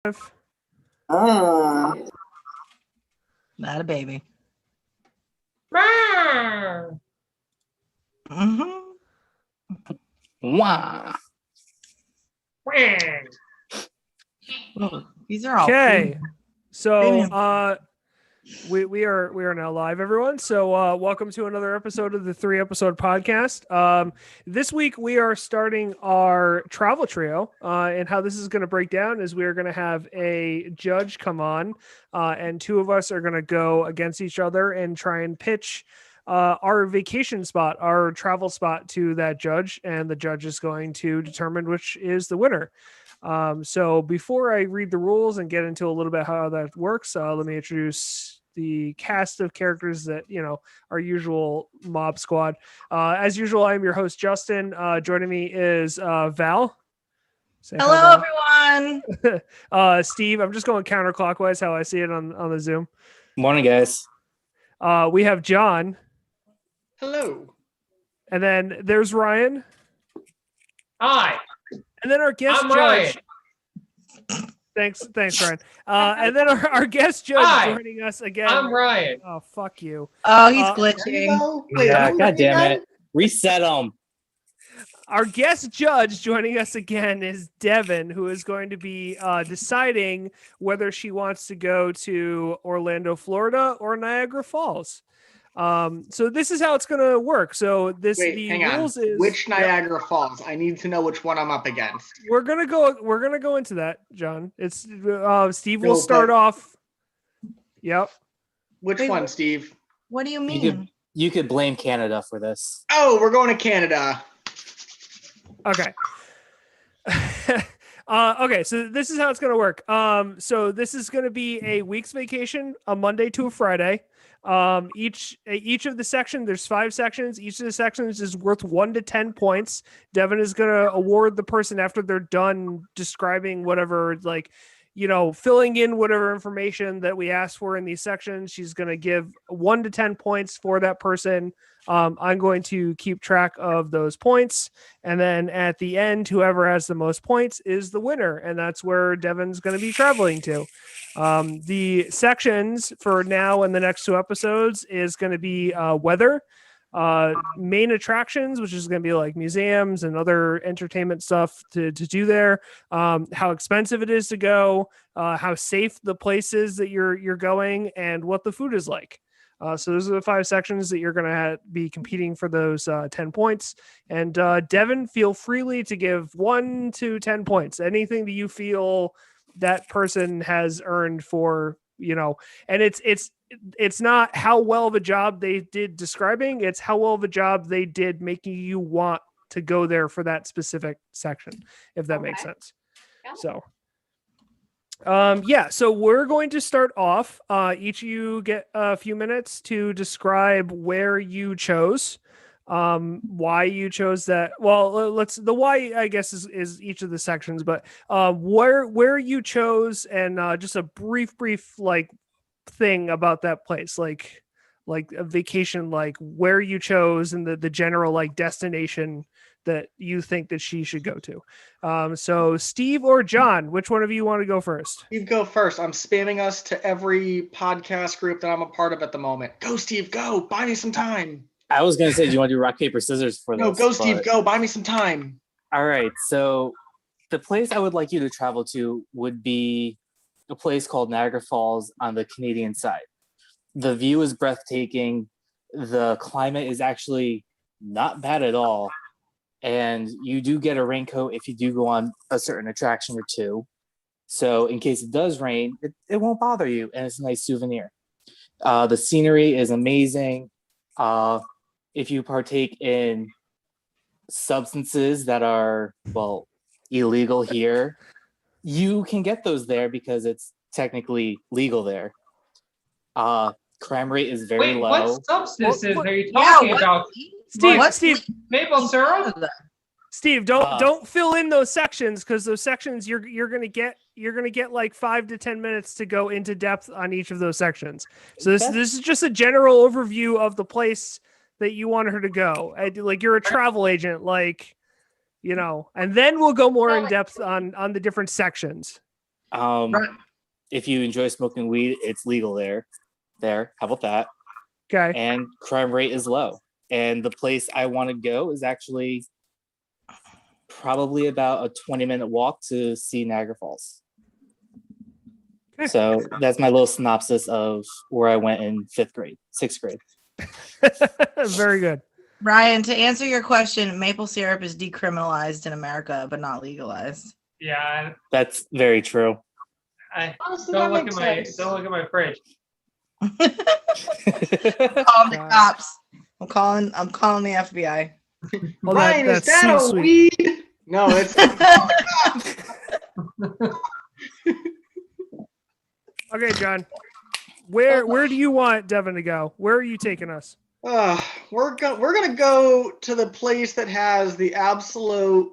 Not a baby. Mm-hmm. Wow. These are all okay. So we are now live, everyone. So welcome to another episode of the 3-episode podcast. This week we are starting our travel trio, and how this is going to break down is we are going to have a judge come on, and two of us are going to go against each other and try and pitch our vacation spot, our travel spot to that judge, and the judge is going to determine which is the winner. So before I read the rules and get into a little bit how that works, let me introduce the cast of characters that, our usual mob squad. As usual, I'm your host, Justin. Joining me is Val. Hello, everyone. Steve, I'm just going counterclockwise how I see it on the Zoom. Morning, guys. We have John. Hello. And then there's Ryan. Hi. And then our guest judge. Ryan. Thanks, Ryan. And then our guest judge joining us again. I'm Ryan. Oh, fuck you. Oh, he's glitching. Yeah, God damn it. Reset him. Our guest judge joining us again is Devin, who is going to be deciding whether she wants to go to Orlando, Florida or Niagara Falls. So this is how it's going to work. So rules is which Niagara Falls. I need to know which one I'm up against. We're gonna go into that, John. It's Steve will start off. Yep. Which one, Steve? What do you mean? You could blame Canada for this. Oh, we're going to Canada. Okay. Okay, so this is how it's going to work. So this is going to be a week's vacation, a Monday to a Friday. Each of the sections, there's 5 sections. Each of the sections is worth 1 to 10 points. Devin is going to award the person after they're done describing whatever, filling in whatever information that we asked for in these sections. She's going to give 1 to 10 points for that person. I'm going to keep track of those points. And then at the end, whoever has the most points is the winner. And that's where Devin's going to be traveling to. The sections for now and the next 2 episodes is going to be weather, main attractions, which is going to be like museums and other entertainment stuff to do there, how expensive it is to go, how safe the place is that you're going, and what the food is like. So those are the 5 sections that you're going to be competing for those 10 points. And Devin, feel freely to give 1 to 10 points. Anything that you feel that person has earned for, and it's not how well of a job they did describing, it's how well of a job they did making you want to go there for that specific section, if that makes sense. So so we're going to start off. Each of you get a few minutes to describe where you chose, why you chose that. Well, the why, I guess, is each of the sections, but where you chose, and just a brief thing about that place, like a vacation, like where you chose and the general destination that you think that she should go to. So Steve or John, which one of you want to go first? Steve, go first. I'm spamming us to every podcast group that I'm a part of at the moment. Go, Steve, go. Buy me some time. I was going to say, do you want to do rock, paper, scissors for this? No, go, Steve, go. Buy me some time. All right. So the place I would like you to travel to would be a place called Niagara Falls on the Canadian side. The view is breathtaking. The climate is actually not bad at all. And you do get a raincoat if you do go on a certain attraction or 2. So in case it does rain, it won't bother you. And it's a nice souvenir. The scenery is amazing. If you partake in substances that are, illegal here, you can get those there because it's technically legal there. Crime rate is very low. What substances are you talking about? Steve, maple syrup? Steve, don't fill in those sections, because those sections you're gonna get like 5 to 10 minutes to go into depth on each of those sections. So this is just a general overview of the place that you want her to go. Like you're a travel agent, and then we'll go more in depth on the different sections. Right. If you enjoy smoking weed, it's legal there. How about that? Okay. And crime rate is low. And the place I want to go is actually probably about a 20-minute walk to see Niagara Falls. Okay. So that's my little synopsis of where I went in sixth grade. Very good. Ryan, to answer your question, maple syrup is decriminalized in America, but not legalized. Yeah, That's very true. Honestly, don't that look at makes sense. my fridge. Call the cops. I'm calling the FBI. Well, Ryan, is that's that a sweet. weed? No, it's Okay, John. Where do you want Devin to go? Where are you taking us? we're gonna go to the place that has the absolute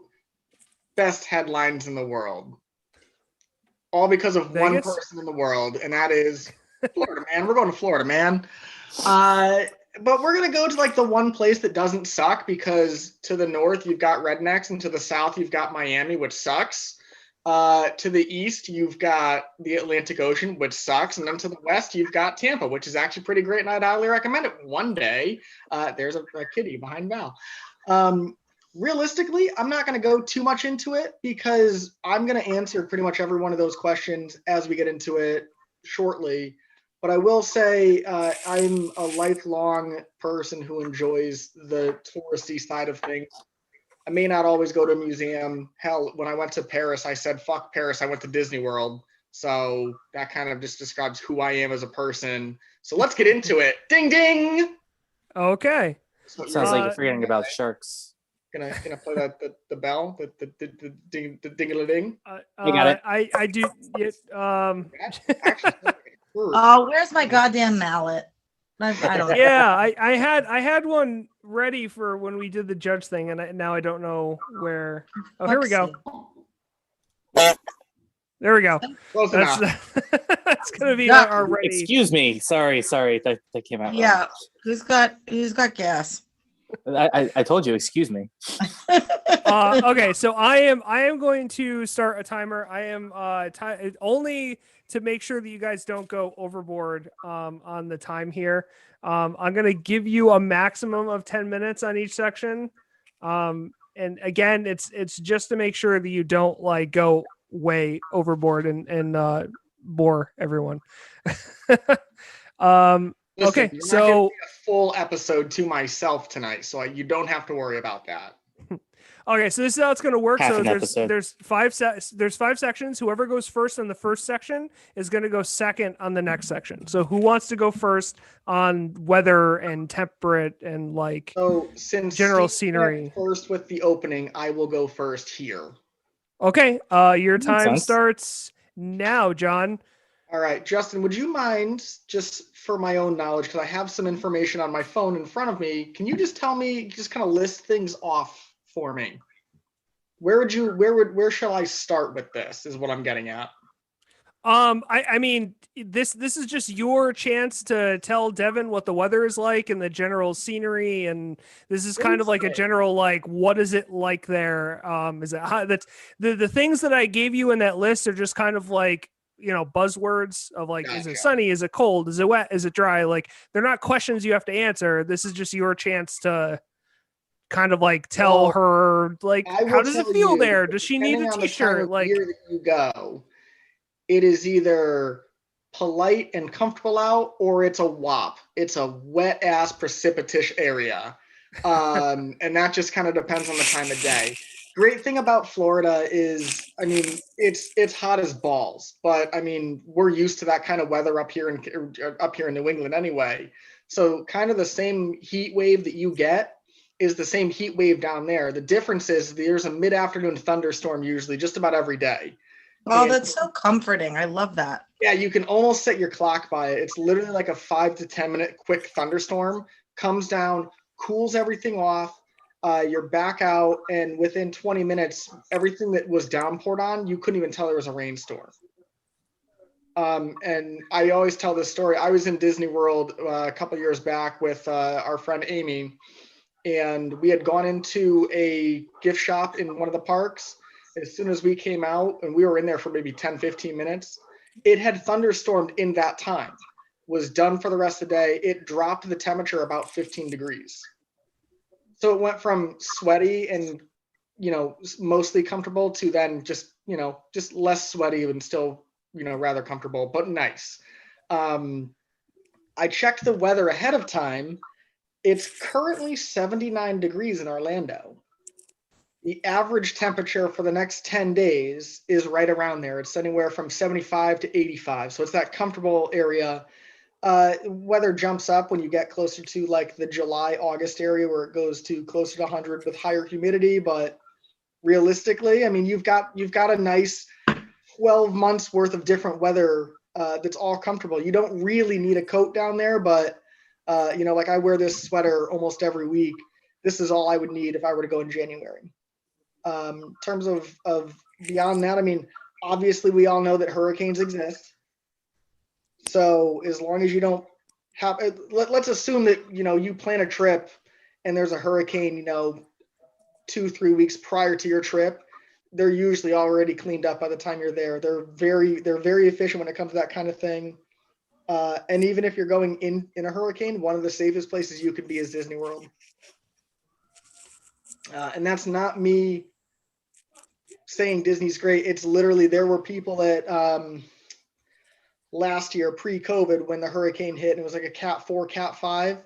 best headlines in the world. All because of one Vegas? person in the world, and that is Florida, man. We're going to Florida, man. But we're gonna go to like the one place that doesn't suck, because to the north you've got rednecks, and to the south you've got Miami, which sucks. To the east you've got the Atlantic Ocean, which sucks, and then to the west you've got Tampa, which is actually pretty great, and I'd highly recommend it. One day, there's a kitty behind Val. Realistically, I'm not going to go too much into it, because I'm going to answer pretty much every one of those questions as we get into it shortly. But I will say I'm a lifelong person who enjoys the touristy side of things. I may not always go to a museum. Hell, when I went to Paris, I said, fuck Paris. I went to Disney World. So that kind of just describes who I am as a person. So let's get into it. Ding, ding. Okay. So Sounds like you're forgetting about sharks. Gonna play the bell, the ding, the ding-a-ling. You got it. I do. Actually, Oh, where's my goddamn mallet? I don't know. Yeah, I had one ready for when we did the judge thing, and now I don't know where. Oh, here we go. There we go. close enough. That's gonna be Yeah. our ready. Excuse me. Sorry. That came out wrong. Yeah. Who's got gas? I told you. Excuse me. Okay, so I am going to start a timer. I am only to make sure that you guys don't go overboard on the time here. I'm going to give you a maximum of 10 minutes on each section. And again, it's just to make sure that you don't like go way overboard and bore everyone. Listen, Okay, you're not so giving me a full episode to myself tonight, so you don't have to worry about that. okay, so this is how it's going to work. Half So an episode. there's five sections. Whoever goes first on the first section is going to go second on the next section. So who wants to go first on weather and temperate and like So since general Steve scenery? went first with the opening, I will go first here. Okay, your Makes time sense. starts now, John. All right, Justin, would you mind, just for my own knowledge, because I have some information on my phone in front of me, can you just tell me, just kind of list things off for me? Where shall I start with this, is what I'm getting at. I mean, this is just your chance to tell Devin what the weather is like and the general scenery, and this is kind of like a general like, what is it like there? Is it hot? That's the things that I gave you in that list are just kind of like, you know, buzzwords of like, is it Gotcha. sunny? Is it cold? Is it wet? Is it dry? Like, they're not questions you have to answer. This is just your chance to kind of like tell Well, her like, I will how does it tell feel you, there? Does she need depending a on the time t-shirt? of Like, year that you go, it is either polite and comfortable out, or it's a wop. It's a wet ass precipitous area. And that just kind of depends on the time of day. Great thing about Florida is, I mean, it's hot as balls, but I mean, we're used to that kind of weather up here in New England anyway. So kind of the same heat wave that you get is the same heat wave down there. The difference is there's a mid-afternoon thunderstorm usually just about every day. Oh, And that's so comforting. I love that. yeah, you can almost set your clock by it. It's literally like a 5 to 10 minute quick thunderstorm, comes down, cools everything off. You're back out, and within 20 minutes, everything that was downpoured on, you couldn't even tell there was a rainstorm. And I always tell this story. I was in Disney World a couple years back with our friend Amy, and we had gone into a gift shop in one of the parks, as soon as we came out, and we were in there for maybe 10, 15 minutes, it had thunderstormed in that time, was done for the rest of the day. It dropped the temperature about 15 degrees. So it went from sweaty and, mostly comfortable to then just less sweaty and still, rather comfortable, but nice. I checked the weather ahead of time. It's currently 79 degrees in Orlando. The average temperature for the next 10 days is right around there. It's anywhere from 75 to 85. So it's that comfortable area. Weather jumps up when you get closer to like the July, August area where it goes to closer to 100 with higher humidity. But realistically, I mean, you've got a nice 12 months worth of different weather that's all comfortable. You don't really need a coat down there, but like I wear this sweater almost every week. This is all I would need if I were to go in January. In terms of beyond that, I mean, obviously we all know that hurricanes exist. So as long as you don't have, let's assume that, you plan a trip and there's a hurricane, 2-3 weeks prior to your trip, they're usually already cleaned up by the time you're there. They're very efficient when it comes to that kind of thing. And even if you're going in a hurricane, one of the safest places you could be is Disney World. And that's not me saying Disney's great. It's literally, there were people that last year pre-COVID when the hurricane hit and it was like a Cat 4, Cat 5.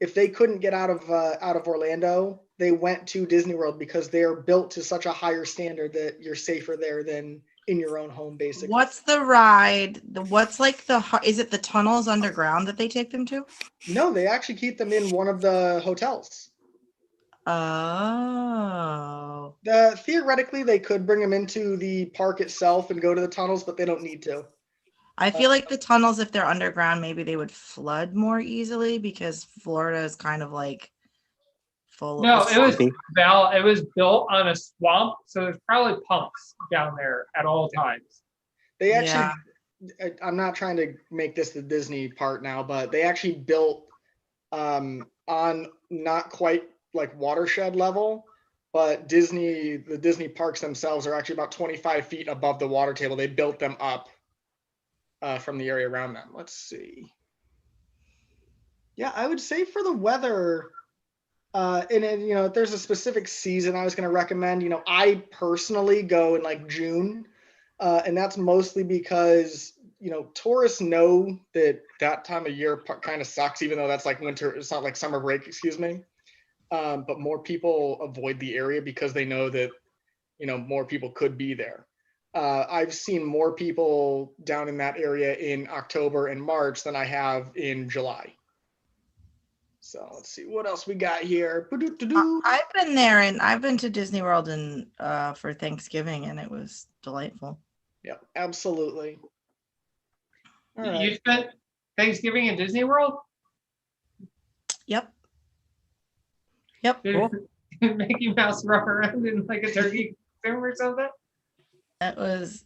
If they couldn't get out of Orlando, they went to Disney World because they are built to such a higher standard that you're safer there than in your own home, basically. What's the ride? Is it the tunnels underground that they take them to? No, they actually keep them in one of the hotels. Oh. Theoretically, they could bring them into the park itself and go to the tunnels, but they don't need to. I feel like the tunnels, if they're underground, maybe they would flood more easily because Florida is kind of like full No, of it was built on a swamp, so there's probably pumps down there at all times. They actually, I'm not trying to make this the Disney part now, but they actually built on not quite like watershed level, but the Disney parks themselves are actually about 25 feet above the water table. They built them up from the area around them. Let's see. Yeah, I would say for the weather, and if there's a specific season I was going to recommend, I personally go in like June, and that's mostly because, tourists know that time of year kind of sucks, even though that's like winter. It's not like summer break, excuse me. But more people avoid the area because they know that, more people could be there. I've seen more people down in that area in October and March than I have in July. So let's see what else we got here. I've been there and I've been to Disney World for Thanksgiving and it was delightful. Yep, absolutely. All right. You spent Thanksgiving in Disney World? Yep. Did Mickey Mouse run around in like a turkey film or something? It was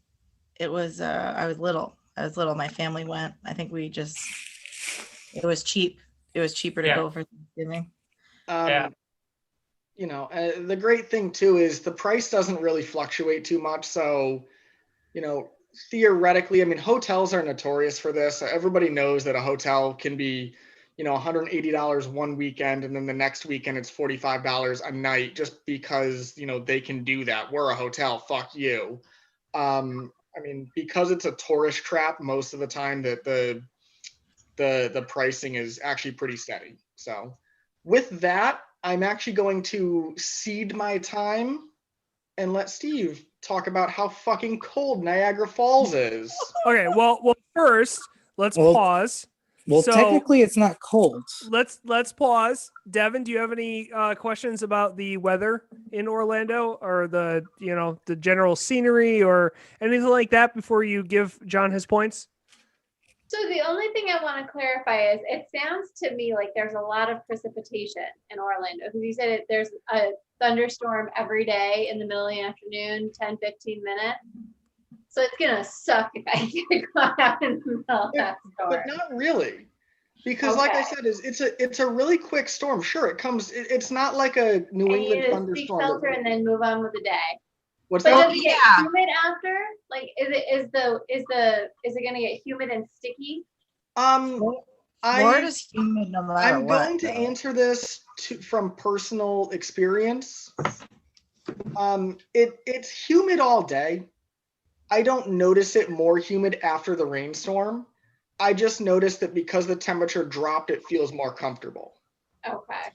I was little. My family went. I think it was cheap. It was cheaper to go for Thanksgiving. The great thing too is the price doesn't really fluctuate too much. So, theoretically, I mean, hotels are notorious for this. Everybody knows that a hotel can be, $180 one weekend, and then the next weekend it's $45 a night, just because, they can do that. We're a hotel, fuck you. I mean, because it's a tourist trap, most of the time that the pricing is actually pretty steady. So with that, I'm actually going to cede my time and let Steve talk about how fucking cold Niagara Falls is. Okay, well, first let's pause. Well, technically, it's not cold. Let's pause. Devin, do you have any questions about the weather in Orlando or the general scenery or anything like that before you give John his points? So the only thing I want to clarify is it sounds to me like there's a lot of precipitation in Orlando, because you said there's a thunderstorm every day in the middle of the afternoon, 10, 15 minutes. So it's going to suck if I get caught out in the middle of that storm. But not really. Because like I said, it's a really quick storm. Sure, it comes, it's not like a New England thunderstorm. Filter and then move on with the day. What's But that? does it get Yeah. humid after? Like, is it gonna get humid and sticky? Florida's humid no matter I'm what. going to though. answer this from personal experience. It's humid all day. I don't notice it more humid after the rainstorm. I just noticed that because the temperature dropped, it feels more comfortable. Okay.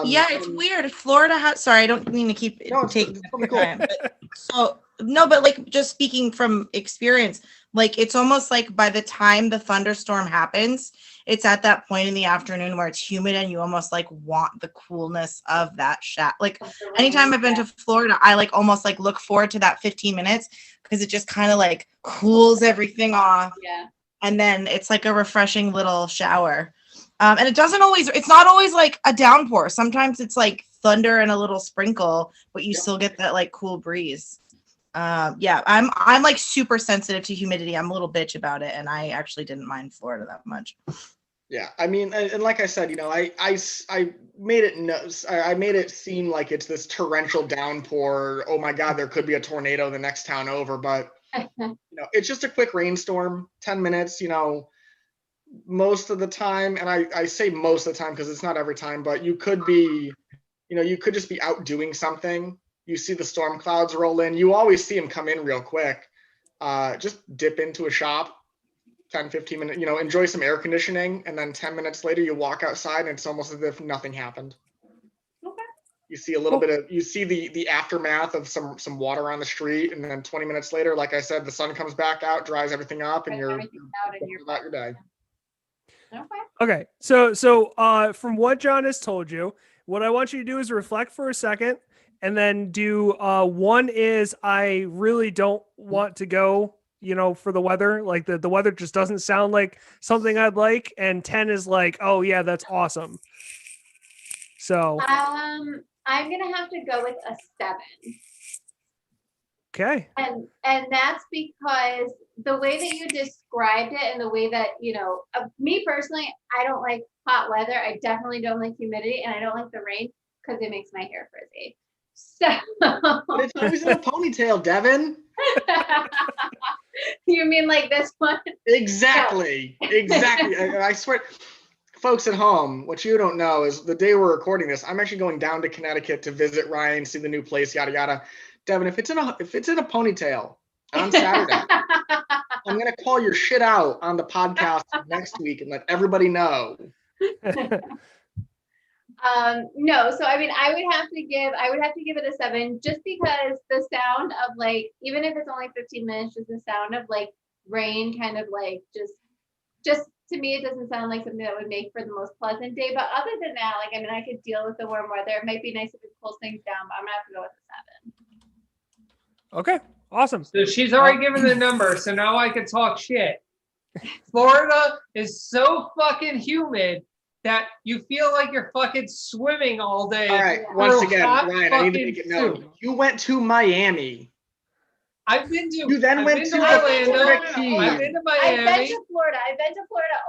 Yeah, it's weird. Florida has. Sorry, I don't mean to keep No, it's taking totally cool. time. But, so no, but like just speaking from experience, like it's almost like by the time the thunderstorm happens, it's at that point in the afternoon where it's humid and you almost like want the coolness of that Like anytime I've been to Florida, I like almost like look forward to that 15 minutes because it just kind of like cools everything off. Yeah. And then it's like a refreshing little shower. And it's not always like a downpour. Sometimes it's like thunder and a little sprinkle, but you still get that like cool breeze. Yeah, I'm like super sensitive to humidity. I'm a little bitch about it, and I actually didn't mind Florida that much. Yeah, I mean, and like I said, I made it I made it seem like it's this torrential downpour. Oh my God, there could be a tornado the next town over, but it's just a quick rainstorm, 10 minutes. Most of the time, and I say most of the time because it's not every time, but you could be, you could just be out doing something. You see the storm clouds roll in. You always see them come in real quick. Just dip into a shop, 10, 15 minutes, enjoy some air conditioning. And then 10 minutes later, you walk outside and it's almost as if nothing happened. Okay. You see a little bit you see the aftermath of some water on the street. And then 20 minutes later, like I said, the sun comes back out, dries everything up, and you're about your day. Okay. So from what John has told you, what I want you to do is reflect for a second and then do one is I really don't want to go, for the weather. Like the weather just doesn't sound like something I'd like. And 10 is like, oh yeah, that's awesome. So I'm gonna have to go with a 7. okay. And that's because the way that you described it and the way that, me personally, I don't like hot weather. I definitely don't like humidity, and I don't like the rain because it makes my hair frizzy. So But it's always in a ponytail, Devin. You mean like this one? Exactly. Exactly. I swear, folks at home, what you don't know is the day we're recording this, I'm actually going down to Connecticut to visit Ryan, see the new place, yada yada. Devin, if it's in a ponytail on Saturday, I'm gonna call your shit out on the podcast next week and let everybody know. No, so I mean, I would have to give it a 7 just because the sound of like, even if it's only 15 minutes, just the sound of like rain kind of like just to me, it doesn't sound like something that would make for the most pleasant day. But other than that, like, I mean, I could deal with the warm weather. It might be nice if it cools things down, but I'm gonna have to go with a 7. Okay. Awesome. So she's already given the number, so now I can talk shit. Florida is so fucking humid that you feel like you're fucking swimming all day. All right, once again, hot Ryan, I need to make it known. soup. You went to Miami. I've been to. You then I've went been to Orlando. Florida Keys. I've been to I've been Miami. to Florida.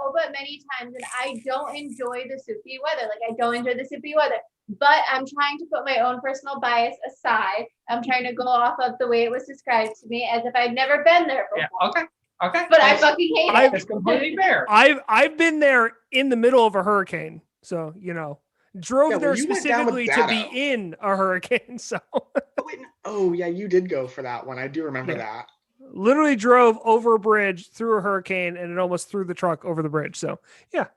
Oh, but many times, and I don't enjoy the soupy weather. Like, I don't enjoy the soupy weather. But I'm trying to put my own personal bias aside. I'm trying to go off of the way it was described to me as if I'd never been there before. Yeah. Okay. But I fucking hate it. It's completely fair. I've been there in the middle of a hurricane, so drove Yeah, well, there you went down with specifically to be Dado. in a hurricane. So Oh yeah, you did go for that one. I do remember that. literally drove over a bridge through a hurricane and it almost threw the truck over the bridge. So yeah.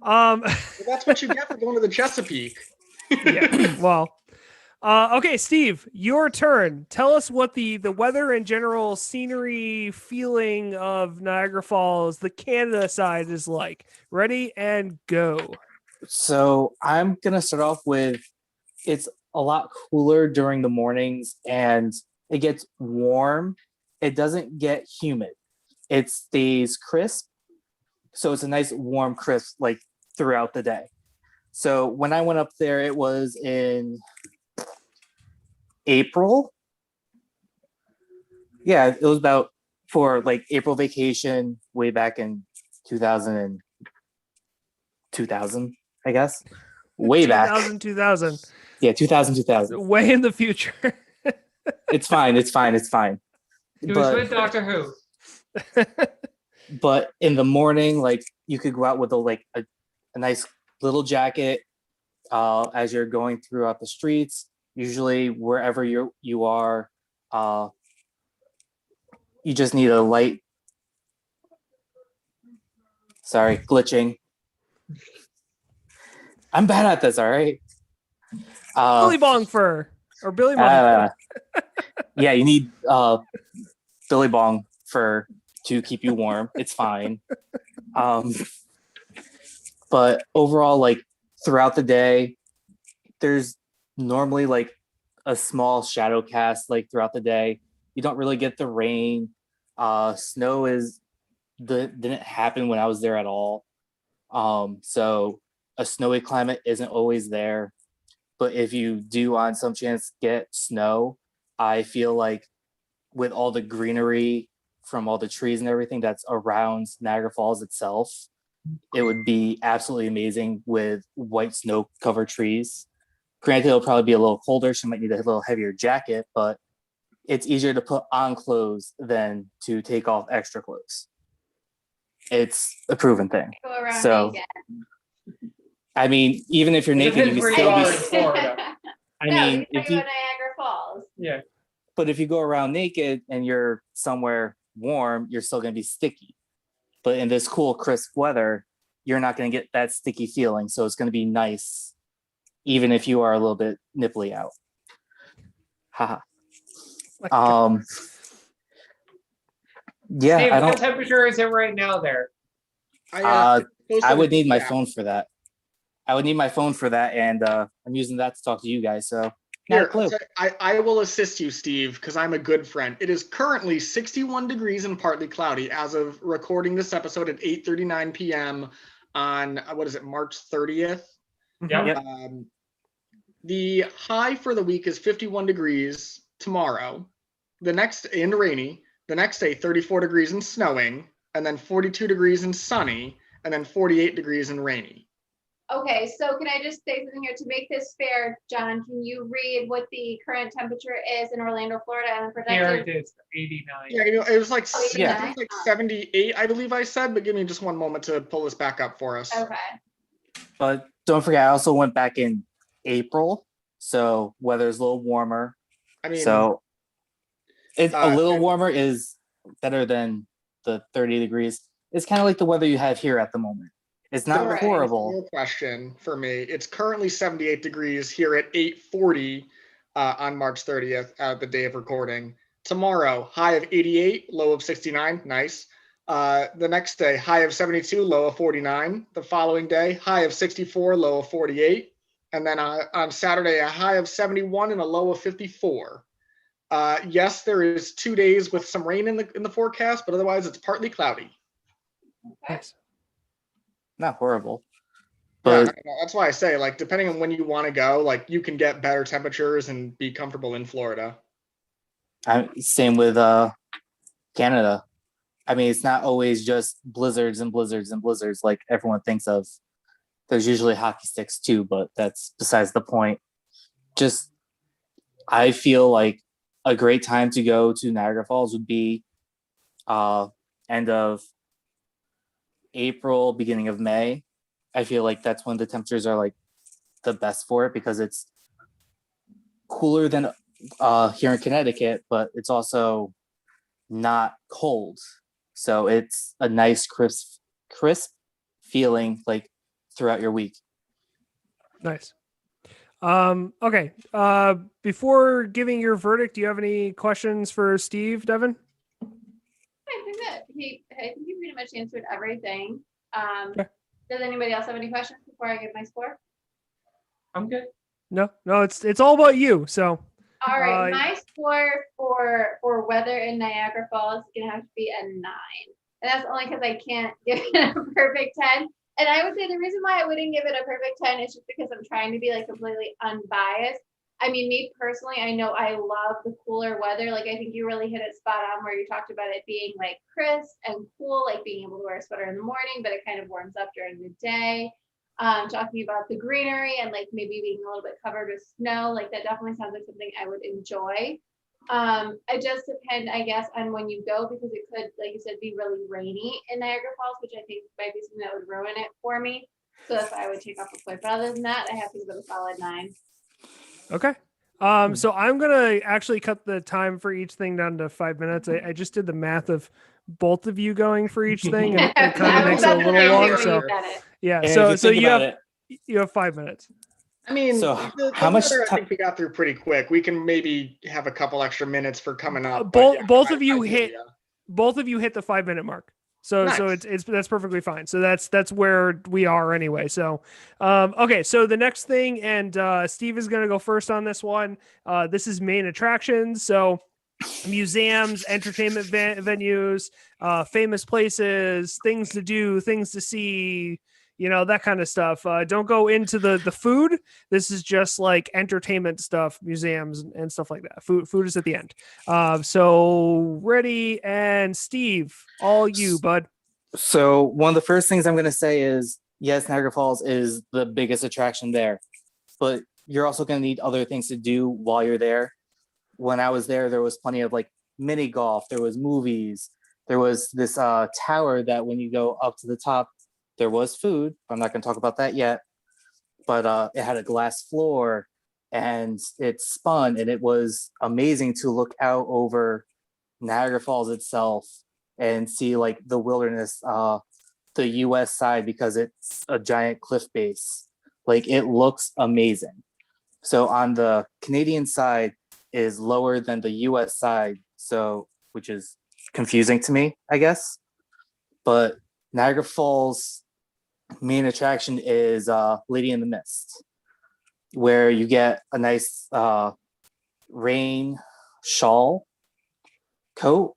Well, that's what you get for going to the Chesapeake. Yeah. Well. Okay, Steve, your turn. Tell us what the weather and general scenery feeling of Niagara Falls, the Canada side, is like. Ready and go. So I'm gonna start off with it's a lot cooler during the mornings and it gets warm. It doesn't get humid. It stays crisp. So it's a nice warm crisp like throughout the day. So when I went up there, it was in April. Yeah, it was about for like April vacation way back in 2000, I guess. Way back. 2000. Yeah, 2000. Way in the future. It's fine. It's fine. It's fine. He was with Doctor Who. But in the morning, like you could go out with a nice little jacket as you're going throughout the streets. Usually, wherever you are, you just need a light. Sorry, glitching. I'm bad at this. All right. Billy Bong fur or Billy Bong. Yeah, you need Billy Bong fur to keep you warm. It's fine. But overall, like throughout the day, there's normally like a small shadow cast like throughout the day. You don't really get the rain. Snow didn't happen when I was there at all. So a snowy climate isn't always there. But if you do on some chance get snow, I feel like with all the greenery from all the trees and everything that's around Niagara Falls itself, it would be absolutely amazing with white snow covered trees. Granted, it'll probably be a little colder, so you might need a little heavier jacket, but it's easier to put on clothes than to take off extra clothes. It's a proven thing. Go around So, naked. I mean, even if you're naked, you Depends can where you still are be. in Florida. I No, mean, you're if talking you, about Niagara Falls. Yeah. but if you go around naked and you're somewhere warm, you're still going to be sticky. But in this cool, crisp weather, you're not going to get that sticky feeling. So it's going to be nice, even if you are a little bit nipply out. Haha. Yeah, Steve, I what don't. temperature is it right now there? I would need my Yeah. phone for that. I would need my phone for that, and I'm using that to talk to you guys. So not a Here, clue. I will assist you, Steve, because I'm a good friend. It is currently 61 degrees and partly cloudy as of recording this episode at 8:39 p.m. on March 30th. Yeah. Yep. The high for the week is 51 degrees tomorrow. And rainy. The next day, 34 degrees and snowing, and then 42 degrees and sunny, and then 48 degrees and rainy. Okay, so can I just say something here to make this fair, John? Can you read what the current temperature is in Orlando, Florida, and Here projected? it is, 89. Yeah, it was like, Oh, I think like 78, I believe I said, but give me just one moment to pull this back up for us. Okay. But don't forget, I also went back in April, so weather's a little warmer. I mean, So it's a little and- warmer is better than the 30 degrees. It's kind of like the weather you have here at the moment. It's not Correct. horrible. No question for me. It's currently 78 degrees here at 8:40 on March 30th, the day of recording. Tomorrow, high of 88, low of 69. Nice. The next day, high of 72, low of 49. The following day, high of 64, low of 48. And then on Saturday, a high of 71 and a low of 54. Yes, there is 2 days with some rain in the forecast, but otherwise it's partly cloudy. Nice. Not horrible. Yeah, But no, that's why I say, like, depending on when you want to go, like, you can get better temperatures and be comfortable in Florida. same with Canada. I mean, it's not always just blizzards and blizzards and blizzards like everyone thinks of. There's usually hockey sticks too, but that's besides the point. Just, I feel like a great time to go to Niagara Falls would be end of April, beginning of May. I feel like that's when the temperatures are like the best for it because it's cooler than here in Connecticut, but it's also not cold. So it's a nice crisp feeling like throughout your week. Nice. Okay. Before giving your verdict, do you have any questions for Steve, Devin? I think he pretty much answered everything. Okay. Does anybody else have any questions before I give my score? I'm good. No, it's all about you. So All right, my score for weather in Niagara Falls is gonna have to be a 9, and that's only because I can't give it a perfect 10. And I would say the reason why I wouldn't give it a perfect 10 is just because I'm trying to be like completely unbiased. I mean, me personally, I know I love the cooler weather. Like, I think you really hit it spot on where you talked about it being like crisp and cool, like being able to wear a sweater in the morning, but it kind of warms up during the day. Talking about the greenery and like maybe being a little bit covered with snow, like that definitely sounds like something I would enjoy. It just depends, I guess, on when you go because it could, like you said, be really rainy in Niagara Falls, which I think might be something that would ruin it for me. So that's why I would take off a point. But other than that, I have to give it a solid 9. Okay. So I'm gonna actually cut the time for each thing down to 5 minutes. I just did the math of both of you going for each thing, and it kind I of was makes it a about to little say long. when So you said it. yeah. And So if you think you about have it, you have 5 minutes. I mean, So, the how much letter I ti- think we got through pretty quick. We can maybe have a couple extra minutes for coming up. but Both yeah, both I- of you I hit hear ya. both of you hit the 5 minute mark. So Nice. it's that's perfectly fine. So that's where we are anyway. So okay, so the next thing, and Steve is gonna go first on this one. This is main attractions. So museums, entertainment venues, famous places, things to do, things to see, that kind of stuff. Don't go into the food. This is just like entertainment stuff, museums and stuff like that. Food is at the end. So ready, and Steve, all you, bud. So one of the first things I'm going to say is, yes, Niagara Falls is the biggest attraction there, but you're also going to need other things to do while you're there. When I was there was plenty of like mini golf. There was movies. There was this tower that when you go up to the top, there was food. I'm not going to talk about that yet, but it had a glass floor and it spun, and it was amazing to look out over Niagara Falls itself and see like the wilderness, the US side, because it's a giant cliff base. Like it looks amazing. So on the Canadian side is lower than the US side, so which is confusing to me, I guess. But Niagara Falls main attraction is Lady in the Mist, where you get a nice rain shawl coat.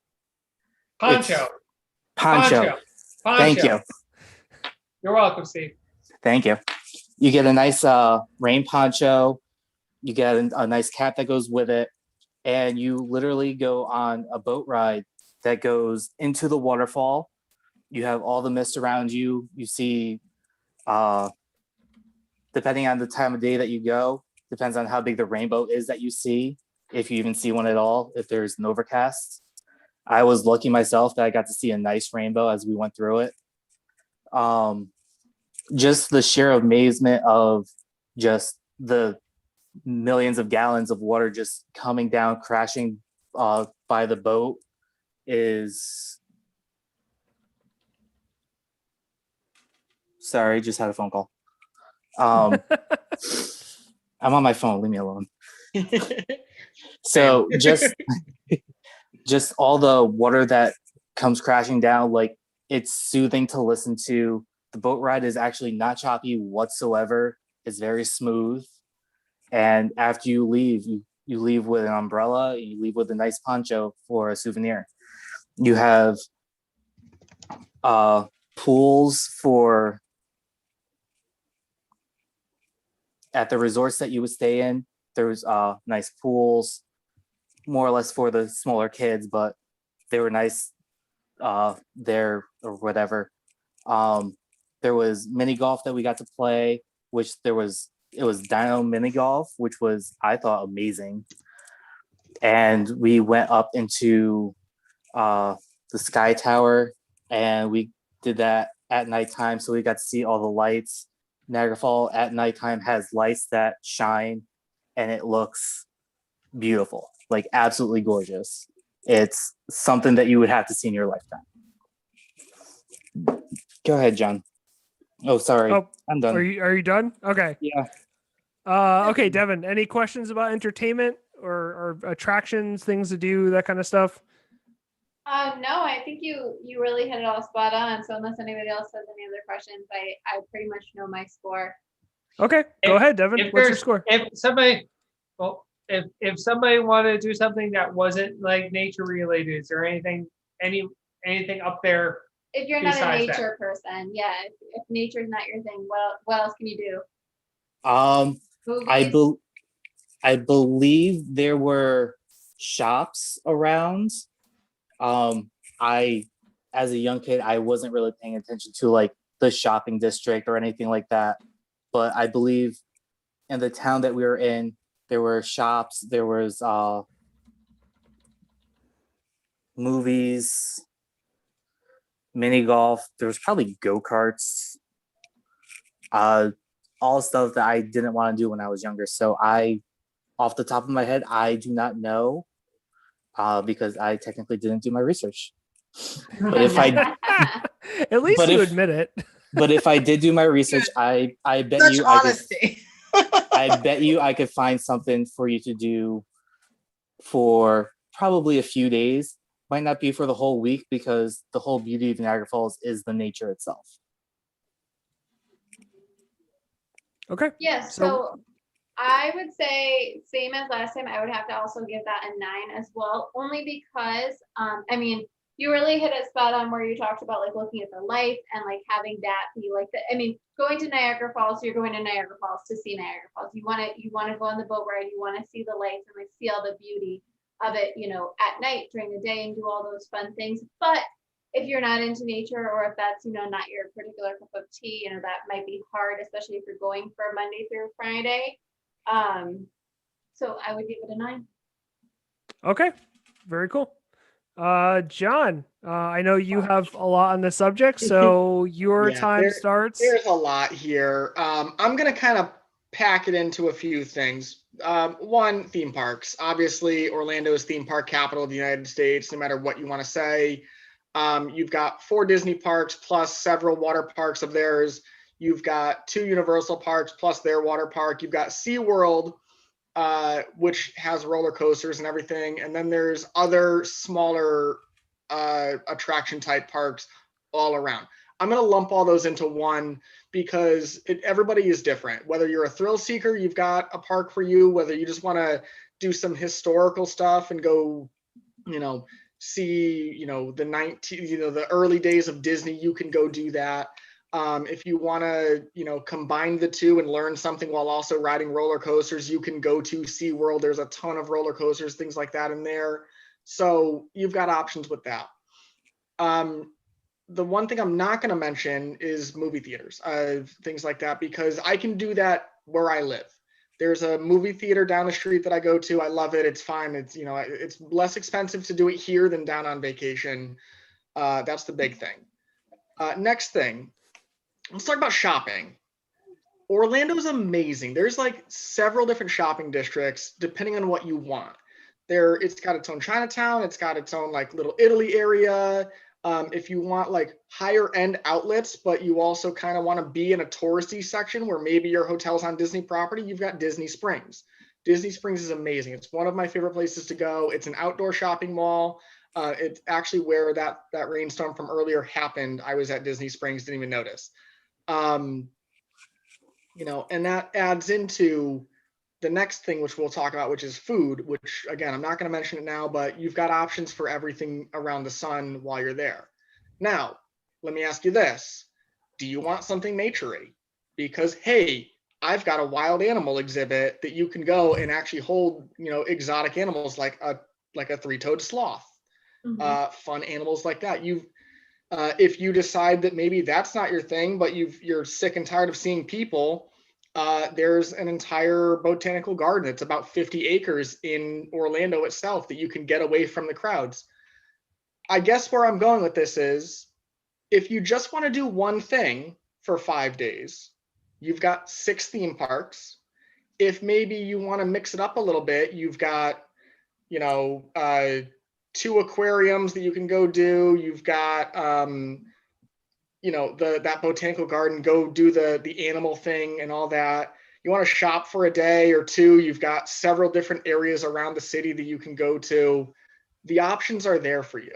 Poncho. It's poncho. Thank you. You're welcome, Steve. Thank you. You get a nice rain poncho. You get a nice cap that goes with it. And you literally go on a boat ride that goes into the waterfall. You have all the mist around you. You see, depending on the time of day that you go, depends on how big the rainbow is that you see, if you even see one at all, if there's an overcast. I was lucky myself that I got to see a nice rainbow as we went through it. Just the sheer amazement of just the millions of gallons of water just coming down, crashing by the boat is... Sorry, just had a phone call. I'm on my phone, leave me alone. So just all the water that comes crashing down, like it's soothing to listen to. The boat ride is actually not choppy whatsoever. It's very smooth. And after you leave, you leave with an umbrella, you leave with a nice poncho for a souvenir. You have pools for at the resorts that you would stay in. There's nice pools, more or less for the smaller kids, but they were nice there or whatever. There was mini golf that we got to play, which it was Dino mini golf, which was, I thought, amazing. And we went up into the Sky Tower, and we did that at nighttime, so we got to see all the lights. Niagara Falls at nighttime has lights that shine, and it looks beautiful, like absolutely gorgeous. It's something that you would have to see in your lifetime. Go ahead, John. Oh, sorry. Oh, I'm done. Are you done? Okay. Yeah. Okay, Devin, any questions about entertainment or attractions, things to do, that kind of stuff? No, I think you really hit it all spot on. So unless anybody else has any other questions, I pretty much know my score. Okay, go ahead, Devin. What's your score? If somebody wanted to do something that wasn't like nature related, is there anything up there? If you're not a Besides that. nature person, yeah. If nature's not your thing, what else can you do? I believe there were shops around. I, as a young kid, I wasn't really paying attention to like the shopping district or anything like that. But I believe in the town that we were in, there were shops. There was movies, mini golf. There was probably go-karts, all stuff that I didn't want to do when I was younger. So off the top of my head, I do not know because I technically didn't do my research. But if I At least But you if- admit it. but if I did do my research, I bet Such you honesty. I bet you I could find something for you to do for probably a few days. Might not be for the whole week because the whole beauty of Niagara Falls is the nature itself. Okay. Yes, so I would say same as last time. I would have to also give that a 9 as well, only because I mean, you really hit it spot on where you talked about like looking at the life and like having that be like the, I mean, going to Niagara Falls, you're going to Niagara Falls to see Niagara Falls. You want to go on the boat ride, you want to see the lights and like see all the beauty of it, you know, at night during the day and do all those fun things. But if you're not into nature, or if that's, you know, not your particular cup of tea, you know, that might be hard, especially if you're going for Monday through Friday. So I would give it a 9. Okay. Very cool. John, I know you have a lot on the subject, so your Yeah, time starts. There's a lot here. I'm going to kind of pack it into a few things. One, theme parks. Obviously, Orlando is theme park capital of the United States, no matter what you want to say. You've got 4 Disney parks plus several water parks of theirs. You've got 2 Universal parks plus their water park. You've got SeaWorld, which has roller coasters and everything. And then there's other smaller attraction type parks all around. I'm going to lump all those into one because everybody is different. Whether you're a thrill seeker, you've got a park for you. Whether you just want to do some historical stuff and go, you know, see, you know, the early days of Disney, you can go do that. If you want to, you know, combine the two and learn something while also riding roller coasters, you can go to SeaWorld. There's a ton of roller coasters, things like that in there. So you've got options with that. The one thing I'm not going to mention is movie theaters, things like that, because I can do that where I live. There's a movie theater down the street that I go to. I love it. It's fine. It's, you know, it's less expensive to do it here than down on vacation. That's the big thing. Next thing, let's talk about shopping. Orlando's amazing. There's like several different shopping districts depending on what you want. It's got its own Chinatown. It's got its own like Little Italy area. If you want like higher end outlets, but you also kind of want to be in a touristy section where maybe your hotel's on Disney property, you've got Disney Springs. Disney Springs is amazing. It's one of my favorite places to go. It's an outdoor shopping mall. It's actually where that rainstorm from earlier happened. I was at Disney Springs, didn't even notice. You know, and that adds into the next thing, which we'll talk about, which is food, which again, I'm not going to mention it now, but you've got options for everything around the sun while you're there. Now, let me ask you this. Do you want something naturey? Because, hey, I've got a wild animal exhibit that you can go and actually hold, you know, exotic animals like a 3-toed sloth, fun animals like that. If you decide that maybe that's not your thing, but you're sick and tired of seeing people, there's an entire botanical garden. It's about 50 acres in Orlando itself that you can get away from the crowds. I guess where I'm going with this is, if you just want to do one thing for 5 days, you've got 6 theme parks. If maybe you want to mix it up a little bit, you've got, you know, 2 aquariums that you can go do. You've got, you know, that botanical garden, go do the animal thing and all that. You want to shop for a day or 2, you've got several different areas around the city that you can go to. The options are there for you.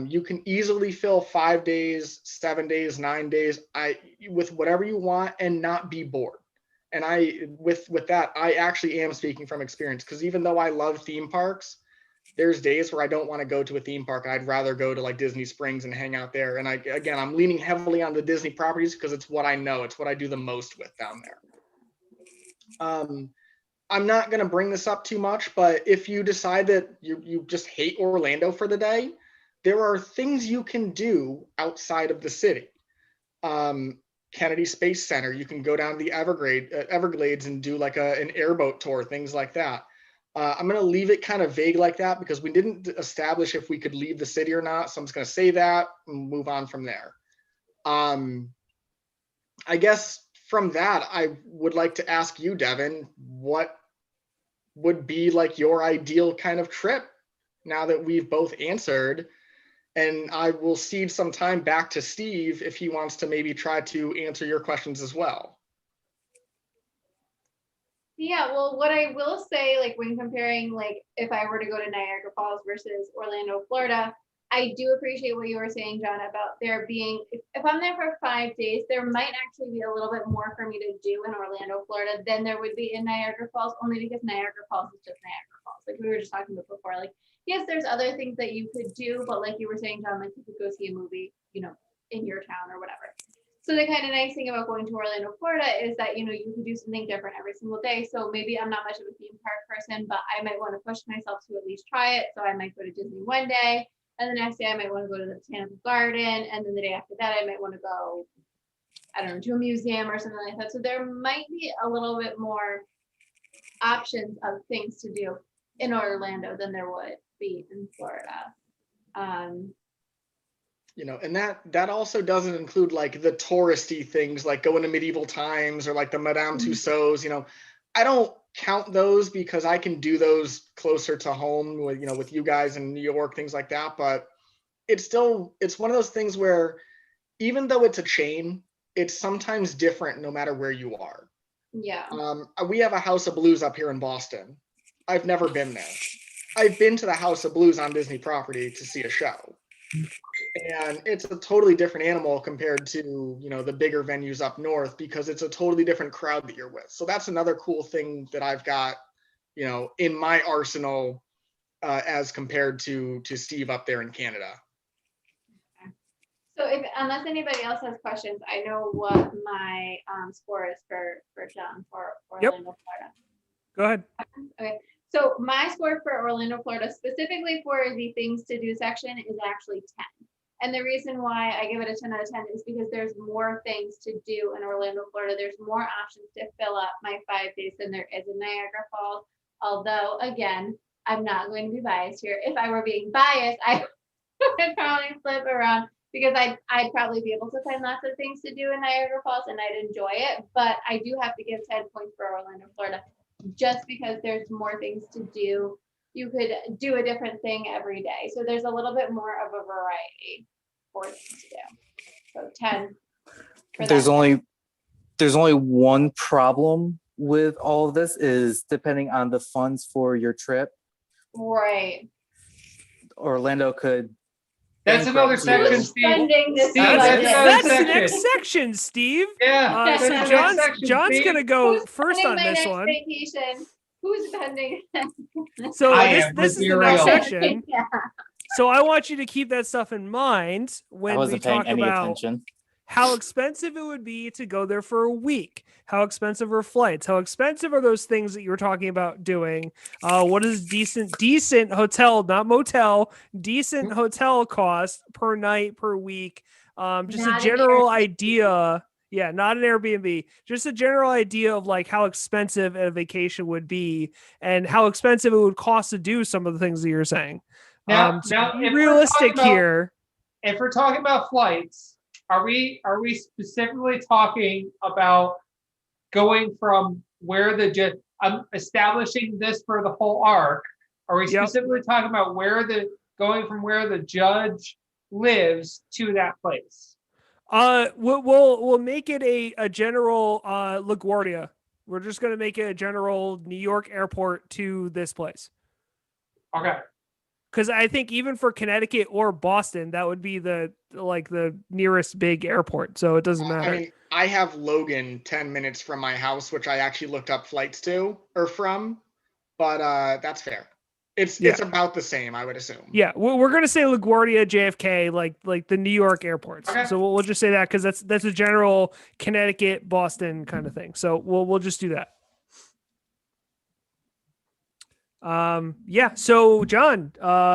You can easily fill 5 days, 7 days, 9 days, with whatever you want and not be bored. And with that, I actually am speaking from experience, because even though I love theme parks, there's days where I don't want to go to a theme park. I'd rather go to like Disney Springs and hang out there. And I'm leaning heavily on the Disney properties because it's what I know. It's what I do the most with down there. I'm not going to bring this up too much, but if you decide that you just hate Orlando for the day, there are things you can do outside of the city. Kennedy Space Center, you can go down to the Everglades and do like an airboat tour, things like that. I'm going to leave it kind of vague like that because we didn't establish if we could leave the city or not. So I'm just going to say that and move on from there. I guess from that, I would like to ask you, Devin, what would be like your ideal kind of trip now that we've both answered? And I will cede some time back to Steve if he wants to maybe try to answer your questions as well. Yeah, well, what I will say, like when comparing, like if I were to go to Niagara Falls versus Orlando, Florida, I do appreciate what you were saying, John, about there being, if I'm there for 5 days, there might actually be a little bit more for me to do in Orlando, Florida than there would be in Niagara Falls, only because Niagara Falls is just Niagara Falls. Like we were just talking about before, like, yes, there's other things that you could do, but like you were saying, John, like you could go see a movie, you know, in your town or whatever. So the kind of nice thing about going to Orlando, Florida is that, you know, you can do something different every single day. So maybe I'm not much of a theme park person, but I might want to push myself to at least try it. So I might go to Disney one day, and the next day I might want to go to the Botanical Garden, and then the day after that I might want to go, I don't know, to a museum or something like that. So there might be a little bit more options of things to do in Orlando than there would be in Florida. You know, and that also doesn't include like the touristy things like going to medieval times or like the Madame Tussauds. You know, I don't count those because I can do those closer to home with, you know, with you guys in New York, things like that. But it's one of those things where even though it's a chain, it's sometimes different no matter where you are. Yeah. We have a House of Blues up here in Boston. I've never been there. I've been to the House of Blues on Disney property to see a show. And it's a totally different animal compared to, you know, the bigger venues up north because it's a totally different crowd that you're with. So that's another cool thing that I've got, you know, in my arsenal as compared to Steve up there in Canada. So if unless anybody else has questions, I know what my score is for John for Orlando, Florida. Go ahead. Okay. So my score for Orlando, Florida, specifically for the things to do section, is actually 10. And the reason why I give it a 10 out of 10 is because there's more things to do in Orlando, Florida. There's more options to fill up my 5 days than there is in Niagara Falls. Although, again, I'm not going to be biased here. If I were being biased, I would probably flip around because I'd probably be able to find lots of things to do in Niagara Falls and I'd enjoy it. But I do have to give 10 points for Orlando, Florida, just because there's more things to do. You could do a different thing every day. So there's a little bit more of a variety for things to do. So 10. There's only one problem with all of this is depending on the funds for your trip. Right. Orlando could. That's another section, Who's Steve. funding this Steve, budget? That's the section. next section, Steve. Yeah. So that's the John's, next section, John's Steve. gonna go Who's first funding on my this next one. vacation? Who's funding? So I this am, this let's is be the next real. section. Yeah. So I want you to keep that stuff in mind I when we wasn't paying talk any about attention. how expensive it would be to go there for a week. How expensive are flights? How expensive are those things that you were talking about doing? What is decent hotel, not motel, decent hotel cost per night, per week? Just Not a an general Airbnb. idea. Yeah, not an Airbnb. Just a general idea of like how expensive a vacation would be and how expensive it would cost to do some of the things that you're saying. Now, So now, be if realistic here. If we're talking about flights, are we specifically talking about going from where I'm establishing this for the whole arc? Are we Yep. specifically talking about going from where the judge lives to that place? We'll make it a general LaGuardia. We're just gonna make it a general New York airport to this place. Okay. Because I think even for Connecticut or Boston, that would be the nearest big airport. So it doesn't matter. I mean, I have Logan 10 minutes from my house, which I actually looked up flights to or from, but that's fair. It's about the same, I would assume. Yeah, we're gonna say LaGuardia, JFK, like the New York airports. Okay. So we'll just say that because that's a general Connecticut, Boston kind of thing. So we'll just do that. Yeah. So John,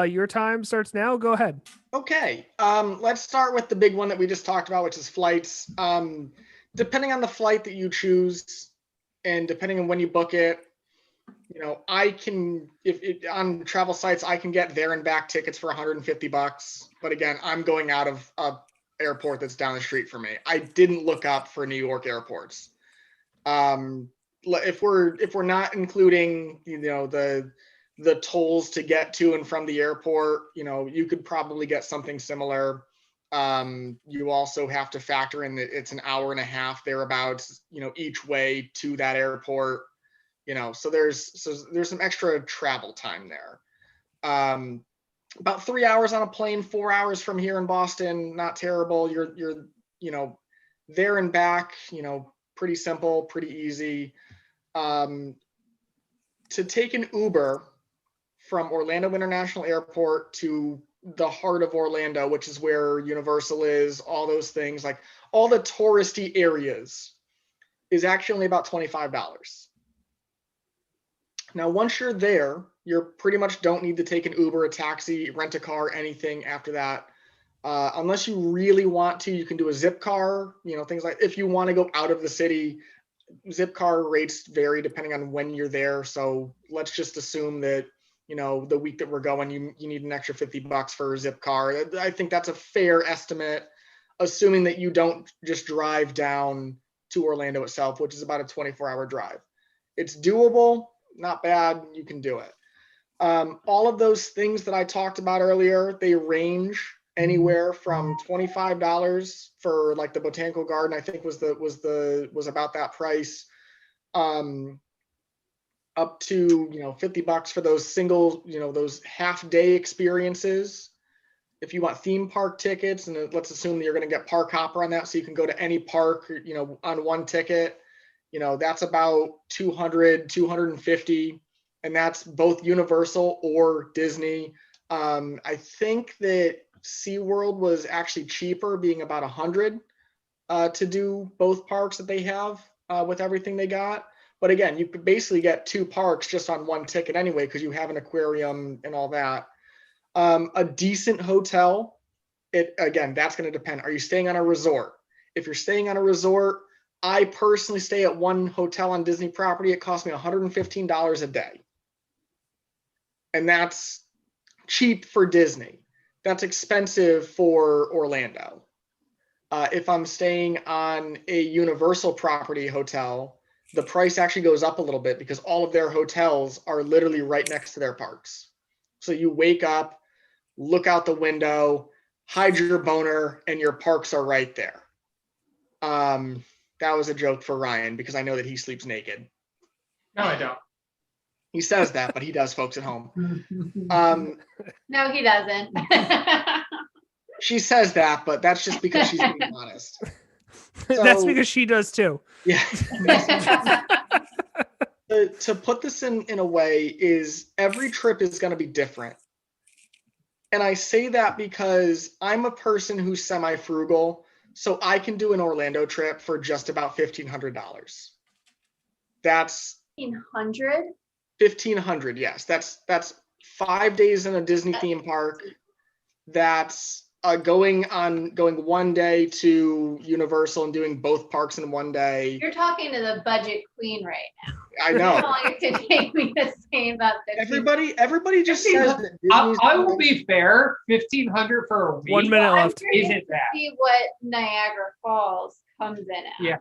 your time starts now. Go ahead. Okay. Let's start with the big one that we just talked about, which is flights. Depending on the flight that you choose and depending on when you book it, I can, if on travel sites, I can get there and back tickets for $150. But again, I'm going out of a airport that's down the street for me. I didn't look up for New York airports. If we're not including, the tolls to get to and from the airport, you could probably get something similar. You also have to factor in that it's an hour and a half thereabouts, each way to that airport. So there's some extra travel time there. About 3 hours on a plane, 4 hours from here in Boston, not terrible. You're there and back, pretty simple, pretty easy. To take an Uber from Orlando International Airport to the heart of Orlando, which is where Universal is, all those things, like all the touristy areas, is actually only about $25. Now, once you're there, you pretty much don't need to take an Uber, a taxi, rent a car, anything after that. Unless you really want to, you can do a zip car, things like, if you want to go out of the city, zip car rates vary depending on when you're there. So let's just assume that, the week that we're going, you need an extra $50 for a zip car. I think that's a fair estimate, assuming that you don't just drive down to Orlando itself, which is about a 24-hour drive. It's doable. Not bad. You can do it. All of those things that I talked about earlier, they range anywhere from $25 for like the Botanical Garden, I think was about that price, up to $50 for those single, those half-day experiences. If you want theme park tickets, and let's assume that you're going to get park hopper on that, so you can go to any park, on one ticket. That's about $200, $250, and that's both Universal or Disney. I think that SeaWorld was actually cheaper, being about $100 to do both parks that they have with everything they got. But again, you could basically get two parks just on one ticket anyway, because you have an aquarium and all that. A decent hotel, again, that's going to depend. Are you staying on a resort? If you're staying on a resort, I personally stay at one hotel on Disney property. It costs me $115 a day. And that's cheap for Disney. That's expensive for Orlando. If I'm staying on a Universal property hotel, the price actually goes up a little bit because all of their hotels are literally right next to their parks. So you wake up, look out the window, hide your boner, and your parks are right there. That was a joke for Ryan because I know that he sleeps naked. No, I don't. He says that, but he does, folks at home. No, he doesn't. She says that, but that's just because she's being honest. That's because she does too. Yeah. To put this in a way is every trip is going to be different. And I say that because I'm a person who's semi-frugal, so I can do an Orlando trip for just about $1,500. That's 1,500? 1,500, yes. That's 5 days in a Disney theme park. That's going one day to Universal and doing both parks in one day. You're talking to the budget queen right now. I know. How long it could take me to save about 15. Everybody just says that I will be fair. 1,500 for a week. 1 minute left. Isn't that? See what Niagara Falls comes in at. Yeah.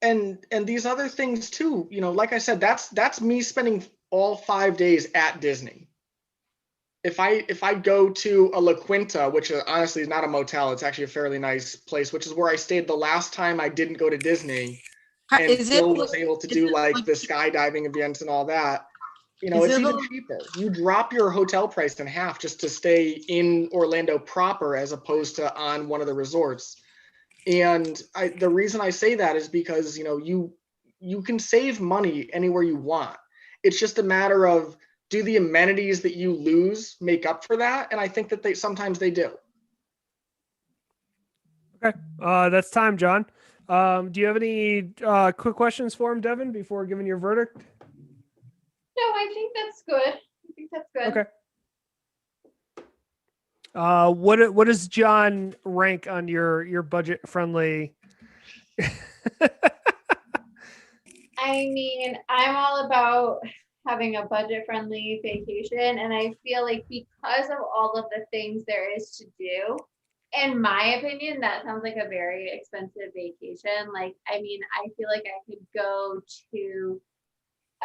And these other things too, like I said, that's me spending all 5 days at Disney. If I go to a La Quinta, which honestly is not a motel, it's actually a fairly nice place, which is where I stayed the last time I didn't go to Disney, and still was able to do like the skydiving events and all that. It's even cheaper. You drop your hotel price in half just to stay in Orlando proper, as opposed to on one of the resorts. And the reason I say that is because you can save money anywhere you want. It's just a matter of, do the amenities that you lose make up for that? And I think that sometimes they do. Okay, that's time, John. Do you have any quick questions for him, Devin, before giving your verdict? No, I think that's good. Okay. What does John rank on your budget friendly? I mean, I'm all about having a budget-friendly vacation, and I feel like because of all of the things there is to do, in my opinion, that sounds like a very expensive vacation. Like, I mean, I feel like I could go to,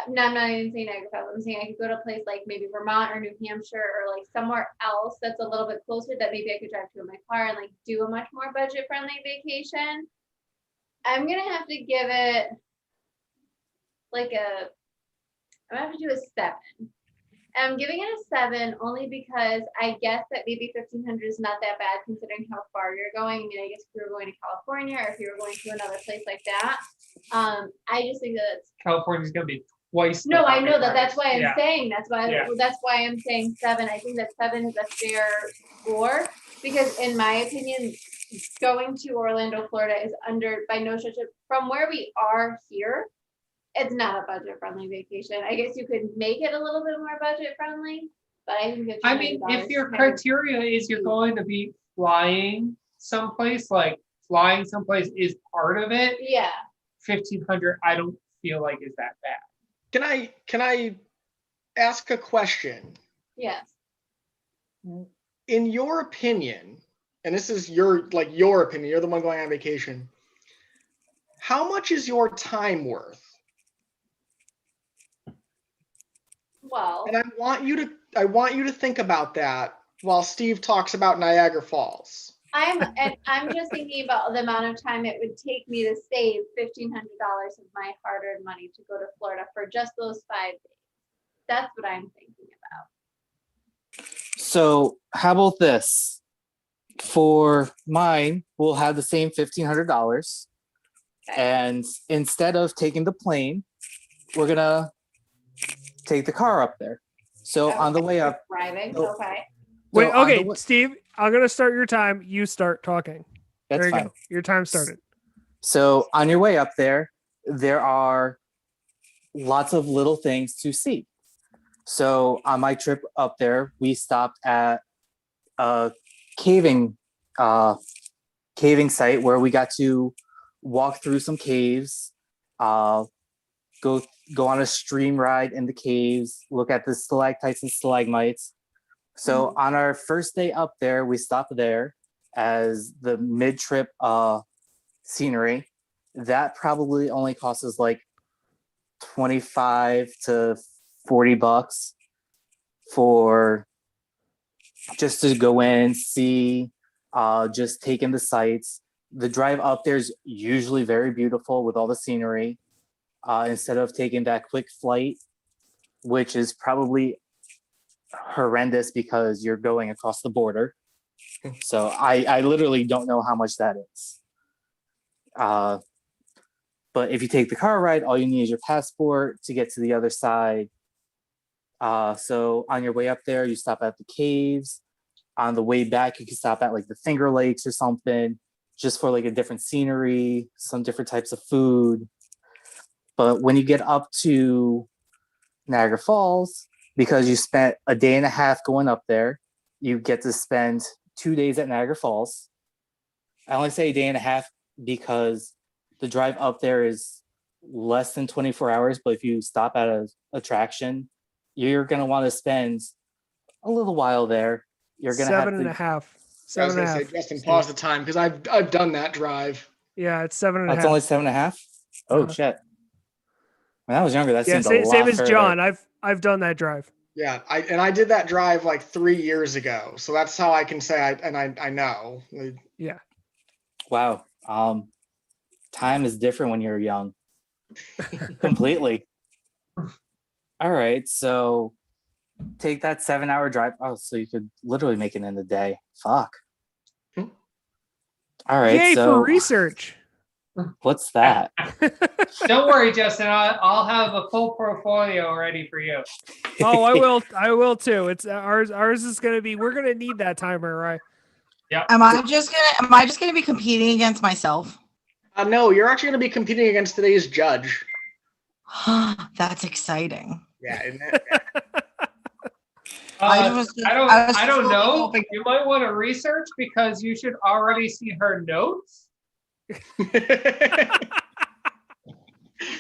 no, I'm not even saying Niagara Falls. I'm saying I could go to a place like maybe Vermont or New Hampshire or like somewhere else that's a little bit closer that maybe I could drive to in my car and like do a much more budget-friendly vacation. I'm gonna have to give it like I'm gonna have to do a 7. I'm giving it a 7 only because I guess that maybe 1,500 is not that bad considering how far you're going. I mean, I guess if you were going to California or if you were going to another place like that, I just think that it's California's gonna be twice. the no, I fucking know that. price. That's why I'm Yeah. saying. That's why. Yeah. That's why I'm saying 7. I think that 7 is a fair score because, in my opinion, going to Orlando, Florida, is under by no stretch of from where we are here. It's not a budget-friendly vacation. I guess you could make it a little bit more budget-friendly, but I think I mean, if your criteria is you're going to be flying someplace, like flying someplace is part of it, yeah, 1,500, I don't feel like is that bad. Can I ask a question? yes. In your opinion, and this is your opinion, you're the one going on vacation. How much is your time worth? Well, And I want you to think about that while Steve talks about Niagara Falls. I'm just thinking about the amount of time it would take me to save $1,500 of my hard-earned money to go to Florida for just those 5 days. That's what I'm thinking about. So how about this? For mine, we'll have the same $1,500, Okay. and instead of taking the plane, we're gonna take the car up there. So on the way up, Driving, Oh. okay. Wait, so on the okay, wa- Steve, I'm gonna start your time. You start talking. that's There you fine. go. Your time started. So on your way up there are lots of little things to see. So on my trip up there, we stopped at a caving site where we got to walk through some caves, go on a stream ride in the caves, look at the stalactites and stalagmites. So on our first day up there, we stopped there as the mid-trip scenery. That probably only costs us like $25 to $40 for just to go in, see, just take in the sights. The drive up there is usually very beautiful with all the scenery. Instead of taking that quick flight, which is probably horrendous because you're going across the border. So I literally don't know how much that is. But if you take the car ride, all you need is your passport to get to the other side. So on your way up there, you stop at the caves. On the way back, you can stop at like the Finger Lakes or something, just for like a different scenery, some different types of food. But when you get up to Niagara Falls, because you spent a day and a half going up there, you get to spend 2 days at Niagara Falls. I only say a day and a half because the drive up there is less than 24 hours. But if you stop at an attraction, you're going to want to spend a little while there. You're going to have 7.5. I was 7.5. gonna say, Justin, pause the time because I've done that drive. Yeah, it's 7.5. That's only 7.5. Oh shit! When I was younger, that Yeah, seemed a lot same as further. John. I've done that drive. Yeah, I did that drive like 3 years ago, so that's how I can say I know. Yeah. Wow. Time is different when you're young. Completely. All right, so take that 7-hour drive. Oh, so you could literally make it in a day. Fuck. All right, Yay so for research. what's that? Don't worry, Justin. I'll have a full portfolio ready for you. Oh, I will too. It's ours is gonna be. We're gonna need that timer, right? Am I just gonna be competing against myself? No, you're actually gonna be competing against today's judge. That's exciting. Yeah, isn't it? I I was don't really know. hoping- You might want to research because you should already see her notes.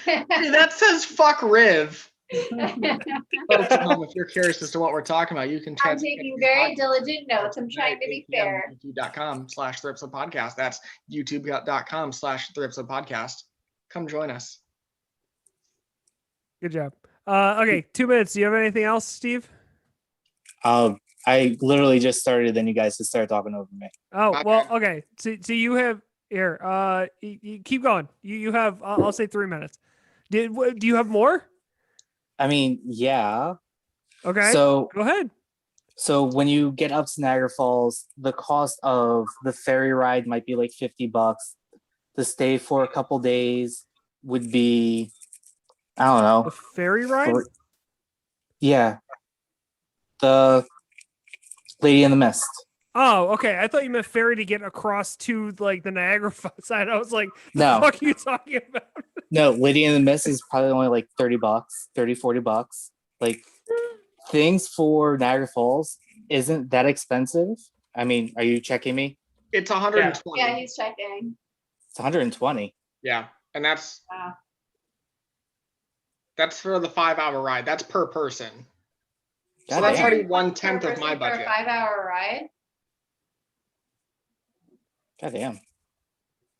Hey, that says fuck Riv. Folks at home, if you're curious as to what we're talking about, you can I'm chat. taking very diligent notes. I'm trying to be fair. YouTube.com/3episode podcast. That's youtube.com/3episode podcast. Come join us. Good job. Okay, 2 minutes. Do you have anything else, Steve? I literally just started, then you guys just started talking over me. Oh, My well, bad. okay. So you have here. You keep going. You have. I'll say 3 minutes. Do you have more? I mean, yeah. Okay. So Go ahead. So when you get up to Niagara Falls, the cost of the ferry ride might be like $50. The stay for a couple days would be, I don't The know. ferry ride. Yeah. The Lady in the Mist. Oh, okay. I thought you meant ferry to get across to like the Niagara side. I was like, the No. fuck are you talking about? No, Lady in the Mist is probably only like $30, $40. Like things for Niagara Falls isn't that expensive. I mean, are you checking me? It's 120. Yeah, he's checking. It's 120. Yeah, and that's Wow. for the 5-hour ride. That's per person. So God that's damn. already 1/10 1/10 of my for a budget. 5-hour ride. God damn.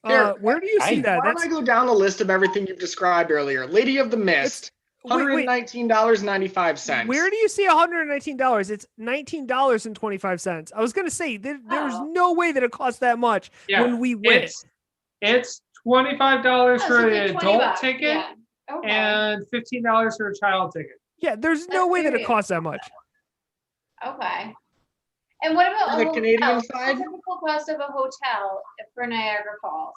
Here, Where do you see that? Why don't I go down the list of everything you've described earlier? Lady of the Mist, wait. $119.95. Where do you see $119? It's $19.25. I was gonna say there's Oh. no way that it costs that much Yeah, when we went. It's $25 Oh, for so the it's adult 20 bucks. ticket Yeah. Okay. and $15 for a child ticket. Yeah, there's no That's way that it serious. costs that much. Okay. And what about On a the hotel? Canadian What's the side? typical cost of a hotel for Niagara Falls?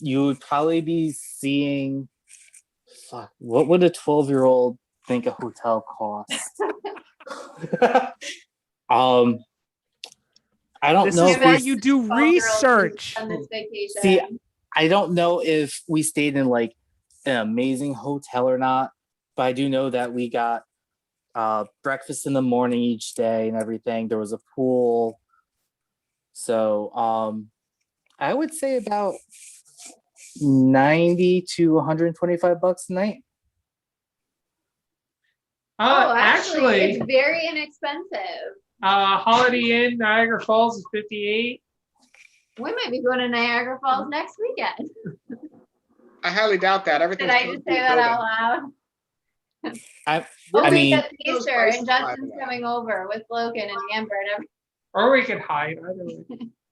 You would probably be seeing, fuck, what would a 12-year-old think a hotel costs? I don't This know is if why we, you do 12-year-old research. on this vacation. See, I don't know if we stayed in like an amazing hotel or not, but I do know that we got breakfast in the morning each day and everything. There was a pool. So I would say about 90 to 125 bucks a night. actually, Actually, it's very inexpensive. Holiday Inn Niagara Falls is 58. We might be going to Niagara Falls next weekend. I highly doubt that. Did Everything's I close just to say the that building. out loud? I We'll mean- meet at Those Easter prices, and by the Justin's way. coming over with Logan and Amber and everything. Or we could hide. Either way.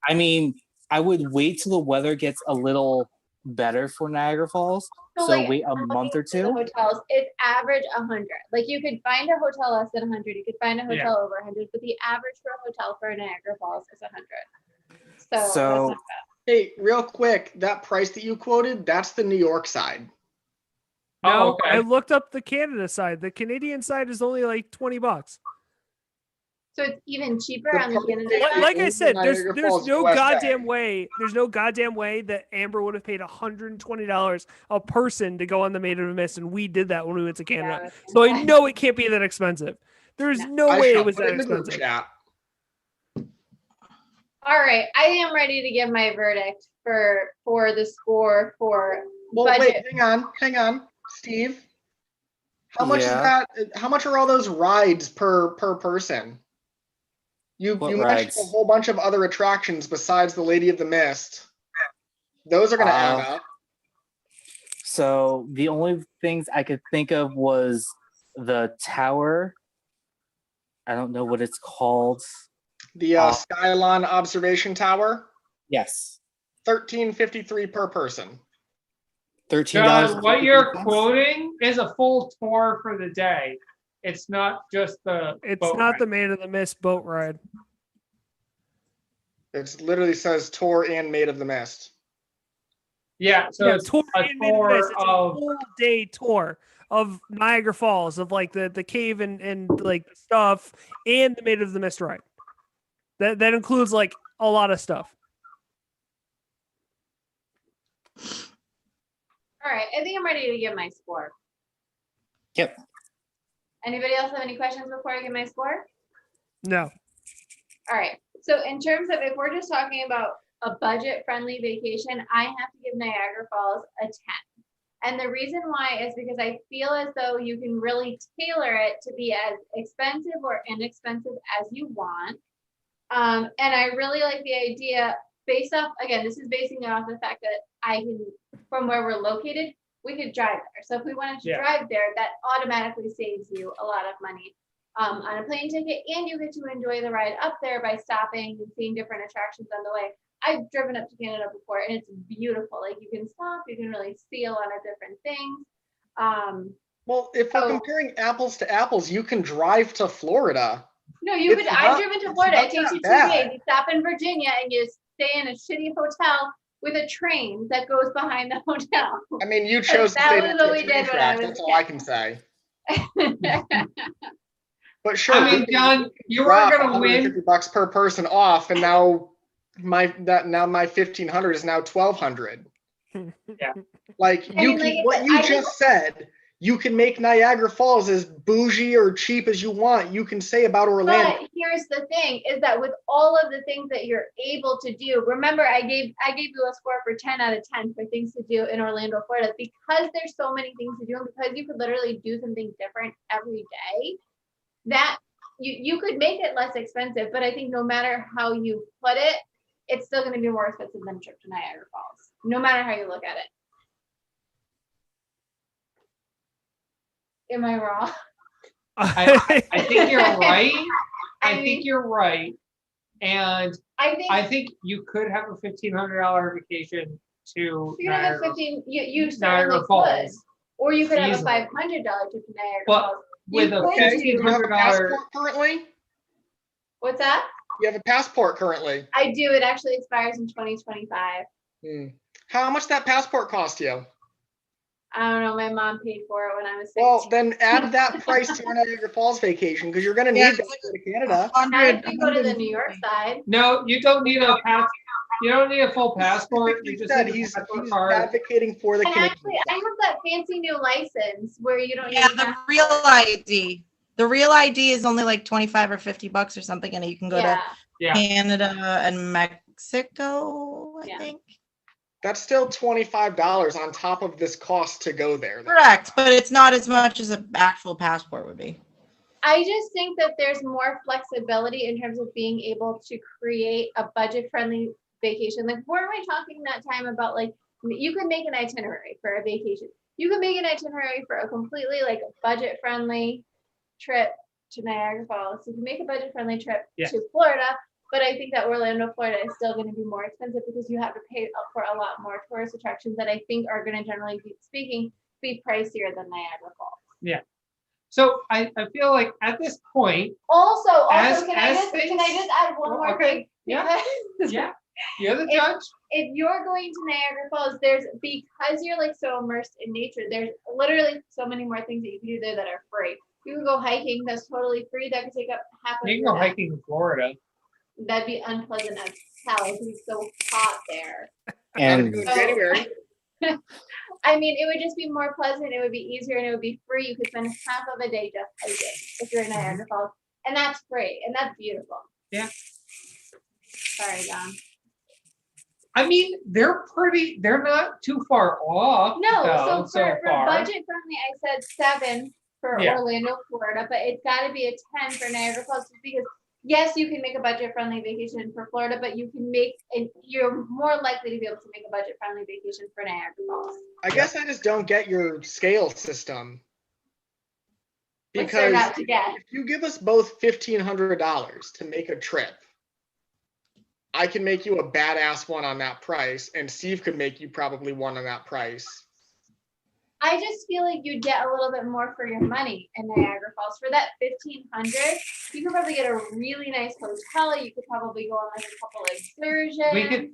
I mean, I would wait till the weather gets a little better for Niagara Falls. So like, wait a month or the two. hotels, it's average 100. Like you could find a hotel less than 100. You could find a hotel Yeah. over 100, but the average for a hotel for Niagara Falls is 100. So, that's So- not bad. Hey, real quick, that price that you quoted, that's the New York side. Oh, No, okay. I looked up the Canada side. The Canadian side is only like $20. So it's even cheaper The on the price Canada that- side. Like I said, Niagara there's Falls, no USA. goddamn way. There's no goddamn way that Amber would have paid $120 a person to go on the Maid of the Mist, and we did that when we went to Canada. Yeah, So I know it can't be that expensive. There's no I way shall it was put it that in the group expensive. chat. All right, I am ready to give my verdict for the score for Well, budget. wait, hang on, Steve. How much is Yeah. that? How much are all those rides per person? You What mentioned rides? a whole bunch of other attractions besides the Lady of the Mist. Those are going to add up. So the only things I could think of was the tower. I don't know what it's called. The Skylon Observation Tower, Yes, $13.53 per person. $13. John, what you're quoting is a full tour for the day. It's not just the. It's boat not ride. the Maid of the Mist boat ride. It literally says tour and Maid of the Mist. Yeah, so Yeah, it's tour a and Maid of the Mist. tour It's a of. full day tour of Niagara Falls, of like the cave and like stuff, and the Maid of the Mist ride. That includes like a lot of stuff. All right, I think I'm ready to give my score. Yep. Anybody else have any questions before I give my score? No. All right. So in terms of if we're just talking about a budget-friendly vacation, I have to give Niagara Falls a 10. And the reason why is because I feel as though you can really tailor it to be as expensive or inexpensive as you want. And I really like the idea based off, again, this is basing it off the fact that I can, from where we're located, we could drive there. So if we wanted to drive there, that automatically saves you a lot of money on a plane ticket, and you get to enjoy the ride up there by stopping and seeing different attractions on the way. I've driven up to Canada before, and it's beautiful. Like, you can stop, you can really see a lot of different things. Well, if we're comparing apples to apples, you can drive to Florida. No, you could. I've driven to Florida. It takes you 2 days. You stop in Virginia and you stay in a shitty hotel with a train that goes behind the hotel. I mean, you chose to stay That was what we did when I was That's all I can say. a But sure, I mean, John, you were gonna win. $150 per person off, and now my 1,500 is now 1,200. Yeah. Like, what you just said, you can make Niagara Falls as bougie or cheap as you want. You can say about Orlando. But here's the thing: is that with all of the things that you're able to do, remember, I gave you a score for 10 out of 10 for things to do in Orlando, Florida, because there's so many things to do, and because you could literally do something different every day. That you could make it less expensive, but I think no matter how you put it, it's still going to be more expensive than a trip to Niagara Falls, no matter how you look at it. Am I wrong? I think you're right. I think you're right. And I think you could have a $1,500 vacation to you have Niagara, a 15. You Niagara certainly Falls. could, or you could have a Easily. $500 trip to Niagara But Falls. with a You could do- You have a $1,500, passport currently? What's that? You have a passport currently. I do. It actually expires in 2025. How much that passport cost you? I don't know. My mom paid for it when I was 16. Well, then add that price to your Niagara Falls vacation, because you're going to need that to go to Canada. Not if you go to the New York side. no, you don't need a pass. You don't need a full passport. You just Said need a he's passport card. advocating for the And Canadian. actually, I have that fancy new license where you don't Yeah, need the real ID. The real ID is only like 25 or $50 or something, and you can go to Yeah. Canada and Mexico, I Yeah. think. That's still $25 on top of this cost to go there. Correct, but it's not as much as an actual passport would be. I just think that there's more flexibility in terms of being able to create a budget-friendly vacation. Like, weren't we talking that time about, like, you could make an itinerary for a vacation. You could make an itinerary for a completely, like, budget-friendly trip to Niagara Falls. You can make a budget-friendly trip to Florida, but I think that Orlando, Florida is still going to be more expensive because you have to pay up for a lot more tourist attractions that I think are going to, generally speaking, be pricier than Niagara Falls. Yeah. So I feel like at this point. Also, As can I just add one more thing? Yeah. Because Yeah. You're the judge. if you're going to Niagara Falls, because you're like so immersed in nature, there's literally so many more things that you can do there that are free. You can go hiking, that's totally free. That could take up half of You can your go day. hiking in Florida. That'd be unpleasant as hell because it's so hot there. And In January. I mean, it would just be more pleasant. It would be easier and it would be free. You could spend half of a day just hiking if you're in Niagara Falls. And that's free and that's beautiful. Yeah. Sorry, Don. I mean, they're not too far off. No, though, so for far. budget friendly, I said 7 for Orlando, Florida, but it's got to be a 10 for Niagara Falls just because yes, you can make a budget friendly vacation for Florida, but you're more likely to be able to make a budget friendly vacation for Niagara Falls. I guess I just don't get your scale system. What's there Because not to get? if you give us both $1,500 to make a trip, I can make you a badass one on that price, and Steve could make you probably one on that price. I just feel like you'd get a little bit more for your money in Niagara Falls. For that $1,500, you could probably get a really nice hotel. You could probably go on like a couple excursions. We could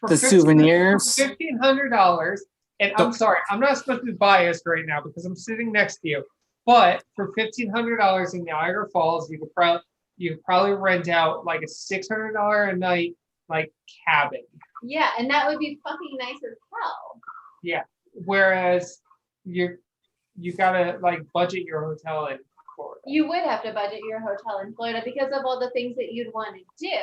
for the souvenirs. $1,500, and I'm sorry, I'm not supposed to be biased right now because I'm sitting next to you. But for $1,500 in Niagara Falls, you could probably rent out like a $600 a night like cabin. Yeah, and that would be fucking nice as hell. Yeah. Whereas you gotta like budget your hotel in Florida. You would have to budget your hotel in Florida because of all the things that you'd want to do.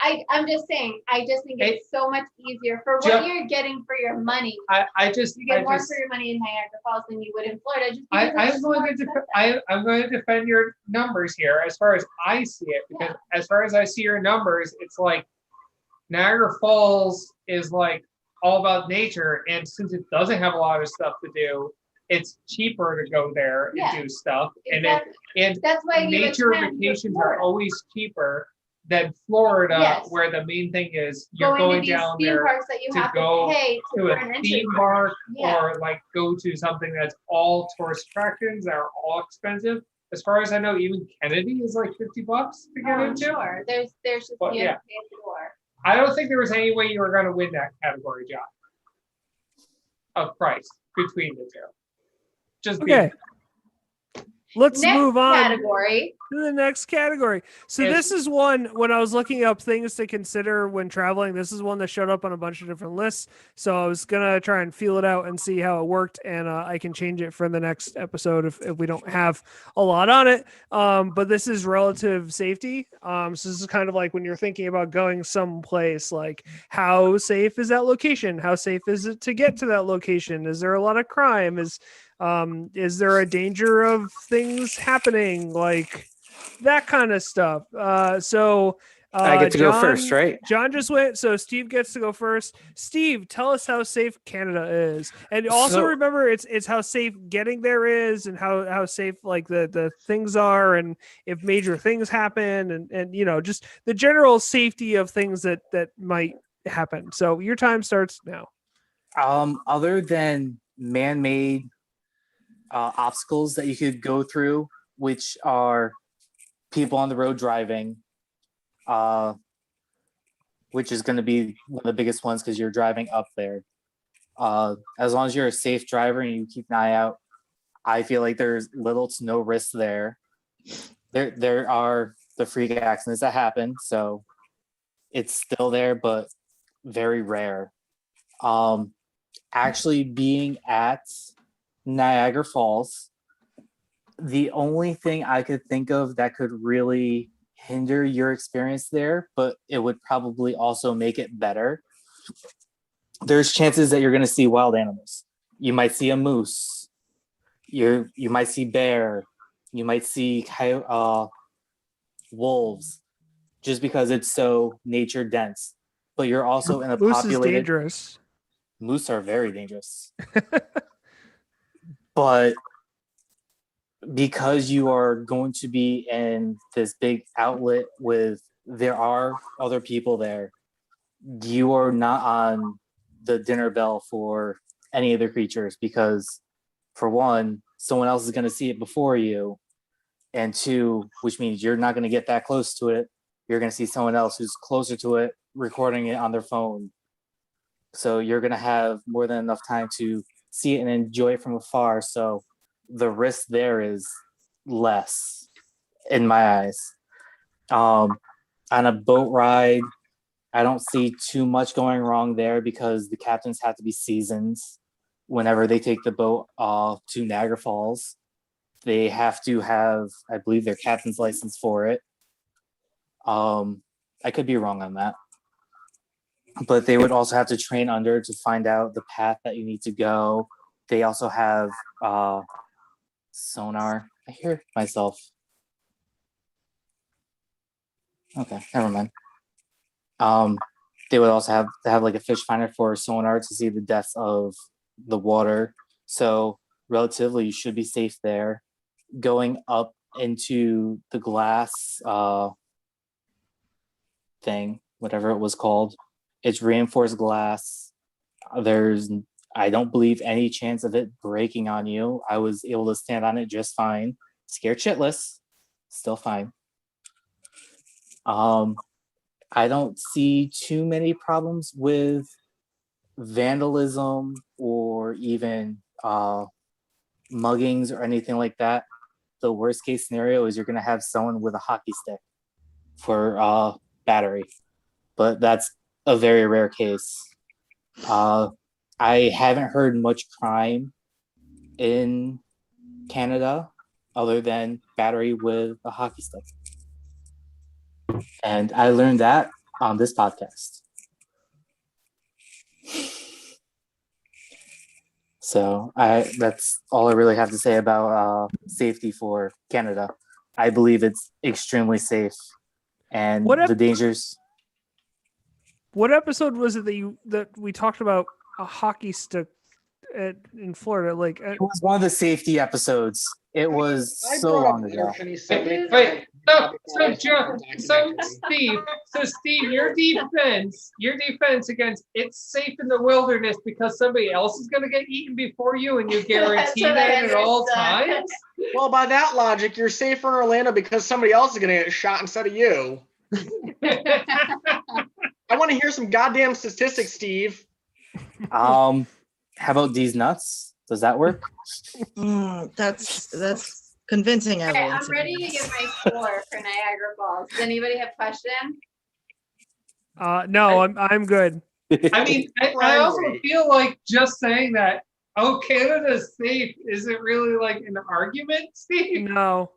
I'm just saying, I just think it's so much easier for Ju- what you're getting for your money. I just, You get I more just, for your money in Niagara Falls than you would in Florida. Just I, because it's I'm just going more to def- expensive. I'm going to defend your numbers here as far as I see it, because as far as I see your numbers, it's like Niagara Falls is like all about nature, and since it doesn't have a lot of stuff to do, it's cheaper to go there Yeah, and do stuff. exactly. And That's why I give a nature 10 for vacations are Florida. always cheaper than Florida, Yes. where the main thing is you're Going to going these down theme there parks that you to have go to pay to for a an entry. theme park Yeah. or like go to something that's all tourist attractions that are all expensive. As far as I know, even Kennedy is like $50 to get into. Sure. There's just But you yeah. have to pay at the door. I don't think there was any way you were going to win that category, John, of price between the two. Just Okay. Let's Next move on category. to the next category. So Yes. this is one, when I was looking up things to consider when traveling, this is one that showed up on a bunch of different lists. So I was going to try and feel it out and see how it worked. And I can change it for the next episode if we don't have a lot on it. But this is relative safety. So this is kind of like when you're thinking about going someplace, like how safe is that location? How safe is it to get to that location? Is there a lot of crime? Is there a danger of things happening, like that kind of stuff? I get to go John- first, right? John just went, so Steve gets to go first. Steve, tell us how safe Canada is, and also So- remember it's how safe getting there is, and how safe like the things are, and if major things happen, and you know, just the general safety of things that might happen. So your time starts now. Other than man-made obstacles that you could go through, which are people on the road driving, which is going to be one of the biggest ones because you're driving up there. As long as you're a safe driver and you keep an eye out, I feel like there's little to no risk there. There are the freak accidents that happen, so it's still there, but very rare. Actually being at Niagara Falls, the only thing I could think of that could really hinder your experience there, but it would probably also make it better. There's chances that you're going to see wild animals. You might see a moose. You might see bear. You might see wolves, just because it's so nature dense. But you're also in a Moose is populated. dangerous. Moose are very dangerous. But because you are going to be in this big outlet with, there are other people there, you are not on the dinner bell for any of the creatures, because for one, someone else is going to see it before you, and two, which means you're not going to get that close to it, you're going to see someone else who's closer to it recording it on their phone. So you're going to have more than enough time to see it and enjoy it from afar. So the risk there is less in my eyes. On a boat ride, I don't see too much going wrong there because the captains have to be seasoned whenever they take the boat to Niagara Falls. They have to have, I believe, their captain's license for it. I could be wrong on that. But they would also have to train under to find out the path that you need to go. They also have sonar. I hear myself. Okay, never mind. They would also have like a fish finder for sonar to see the depths of the water. So relatively, you should be safe there. Going up into the glass thing, whatever it was called, it's reinforced glass. I don't believe any chance of it breaking on you. I was able to stand on it just fine. Scared shitless, still fine. I don't see too many problems with vandalism or even muggings or anything like that. The worst case scenario is you're going to have someone with a hockey stick for battery, but that's a very rare case. I haven't heard much crime in Canada other than battery with a hockey stick. And I learned that on this podcast. So that's all I really have to say about safety for Canada. I believe it's extremely safe, and the dangers. What episode was it that we talked about a hockey stick in Florida? Like it was one of the safety episodes. It was so long ago. Wait, so Steve, your defense against it's safe in the wilderness because somebody else is going to get eaten before you, and you guarantee that at all times. Well, by that logic, you're safer in Orlando because somebody else is going to get shot instead of you. I want to hear some goddamn statistics, Steve. How about these nuts? Does that work? That's convincing Okay, evidence. I'm ready to give my score for Niagara Falls. Does anybody have questions? No, I'm good. I mean, I also feel like just saying that, oh, Canada's safe isn't really like an argument, Steve. No,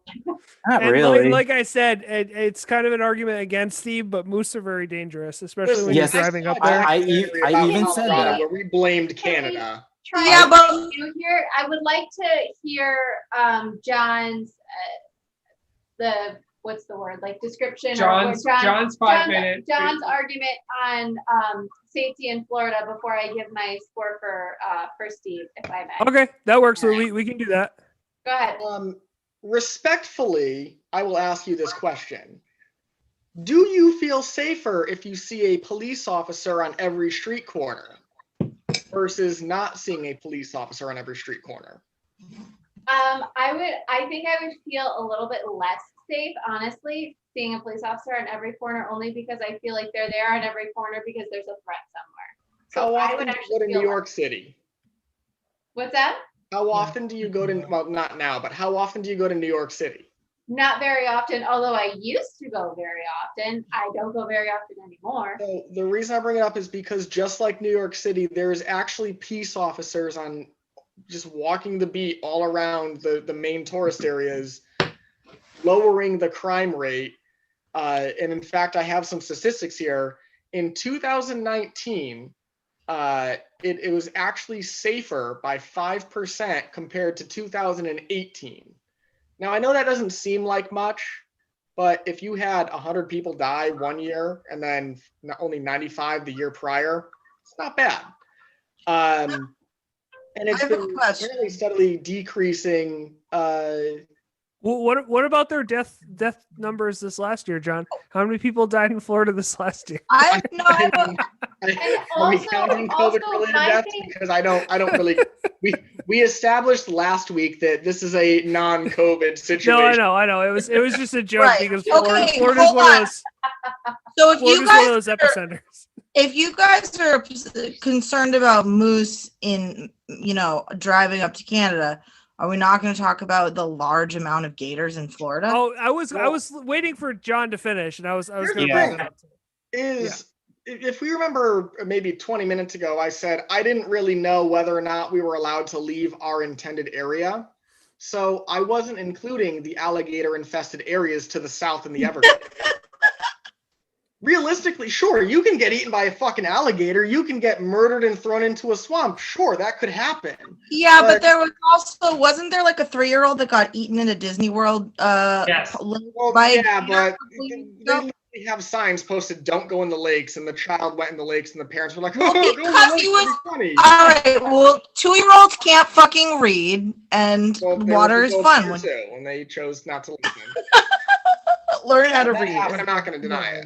not and really. Like I said, it's kind of an argument against Steve, but moose are very dangerous, especially when Yes, you're driving up I- there. I even said that. Where we blamed Canada. Yeah, but I would like to hear John's what's the word, like description John's 5 minutes. John's argument on safety in Florida before I give my score for Steve, if I may. Okay, that works. So we can do that. Go ahead. Respectfully, I will ask you this question. Do you feel safer if you see a police officer on every street corner versus not seeing a police officer on every street corner? I think I would feel a little bit less safe, honestly, seeing a police officer on every corner, only because I feel like they're there on every corner because there's a threat somewhere. How often do you go to New York City? What's that? How often do you go to, well, not now, but how often do you go to New York City? Not very often, although I used to go very often. I don't go very often anymore. So the reason I bring it up is because just like New York City, there's actually peace officers on just walking the beat all around the main tourist areas, lowering the crime rate. And in fact, I have some statistics here. In 2019, it was actually safer by 5% compared to 2018. Now, I know that doesn't seem like much, but if you had 100 people die one year and then only 95 the year prior, it's not bad. And it's been really steadily decreasing. What about their death numbers this last year, John? How many people died in Florida this last year? I know. Are we counting COVID-related deaths? Because I don't really. We established last week that this is a non-COVID situation. No, I know. It was just a joke, Right. because Okay, Florida's hold one on. of those. So if Florida's you one of guys those epicenters. if you guys are concerned about moose in driving up to Canada, are we not going to talk about the large amount of gators in Florida? Oh, I was waiting for John to finish, and I was going to bring that up. If we remember maybe 20 minutes ago, I said I didn't really know whether or not we were allowed to leave our intended area. So I wasn't including the alligator infested areas to the south in the Everglades. Realistically, sure, you can get eaten by a fucking alligator. You can get murdered and thrown into a swamp. Sure, that could happen. Yeah, but there was also, wasn't there like a 3-year-old that got eaten in a Disney World? Yes. But they literally have signs posted, "Don't go in the lakes," and the child went in the lakes, and the parents were like, "Oh, Well, go in the because lakes, he was- it'll be funny." All right, well, 2-year-olds can't fucking read, and Well, they water were is both fun. here too, and they chose not to listen. Learn how to That read. happened, I'm not going to deny it.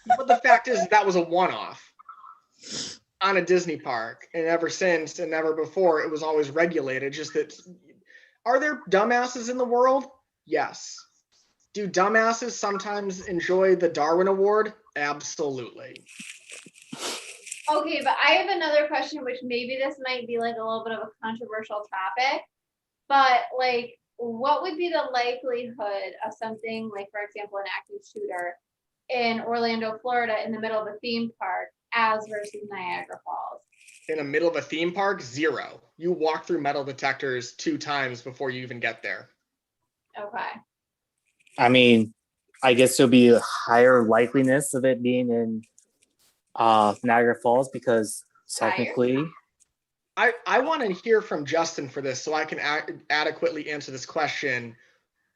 But the fact is that was a one-off on a Disney park, and ever since and never before, it was always regulated. Just that, are there dumbasses in the world? Yes. Do dumbasses sometimes enjoy the Darwin Award? Absolutely. Okay, but I have another question, which maybe this might be like a little bit of a controversial topic, but like, what would be the likelihood of something like, for example, an active shooter in Orlando, Florida, in the middle of a theme park as versus Niagara Falls? In the middle of a theme park? 0. You walk through metal detectors 2 times before you even get there. Okay. I mean, I guess there'll be a higher likeliness of it being in Niagara Falls because technically, I want to hear from Justin for this so I can adequately answer this question.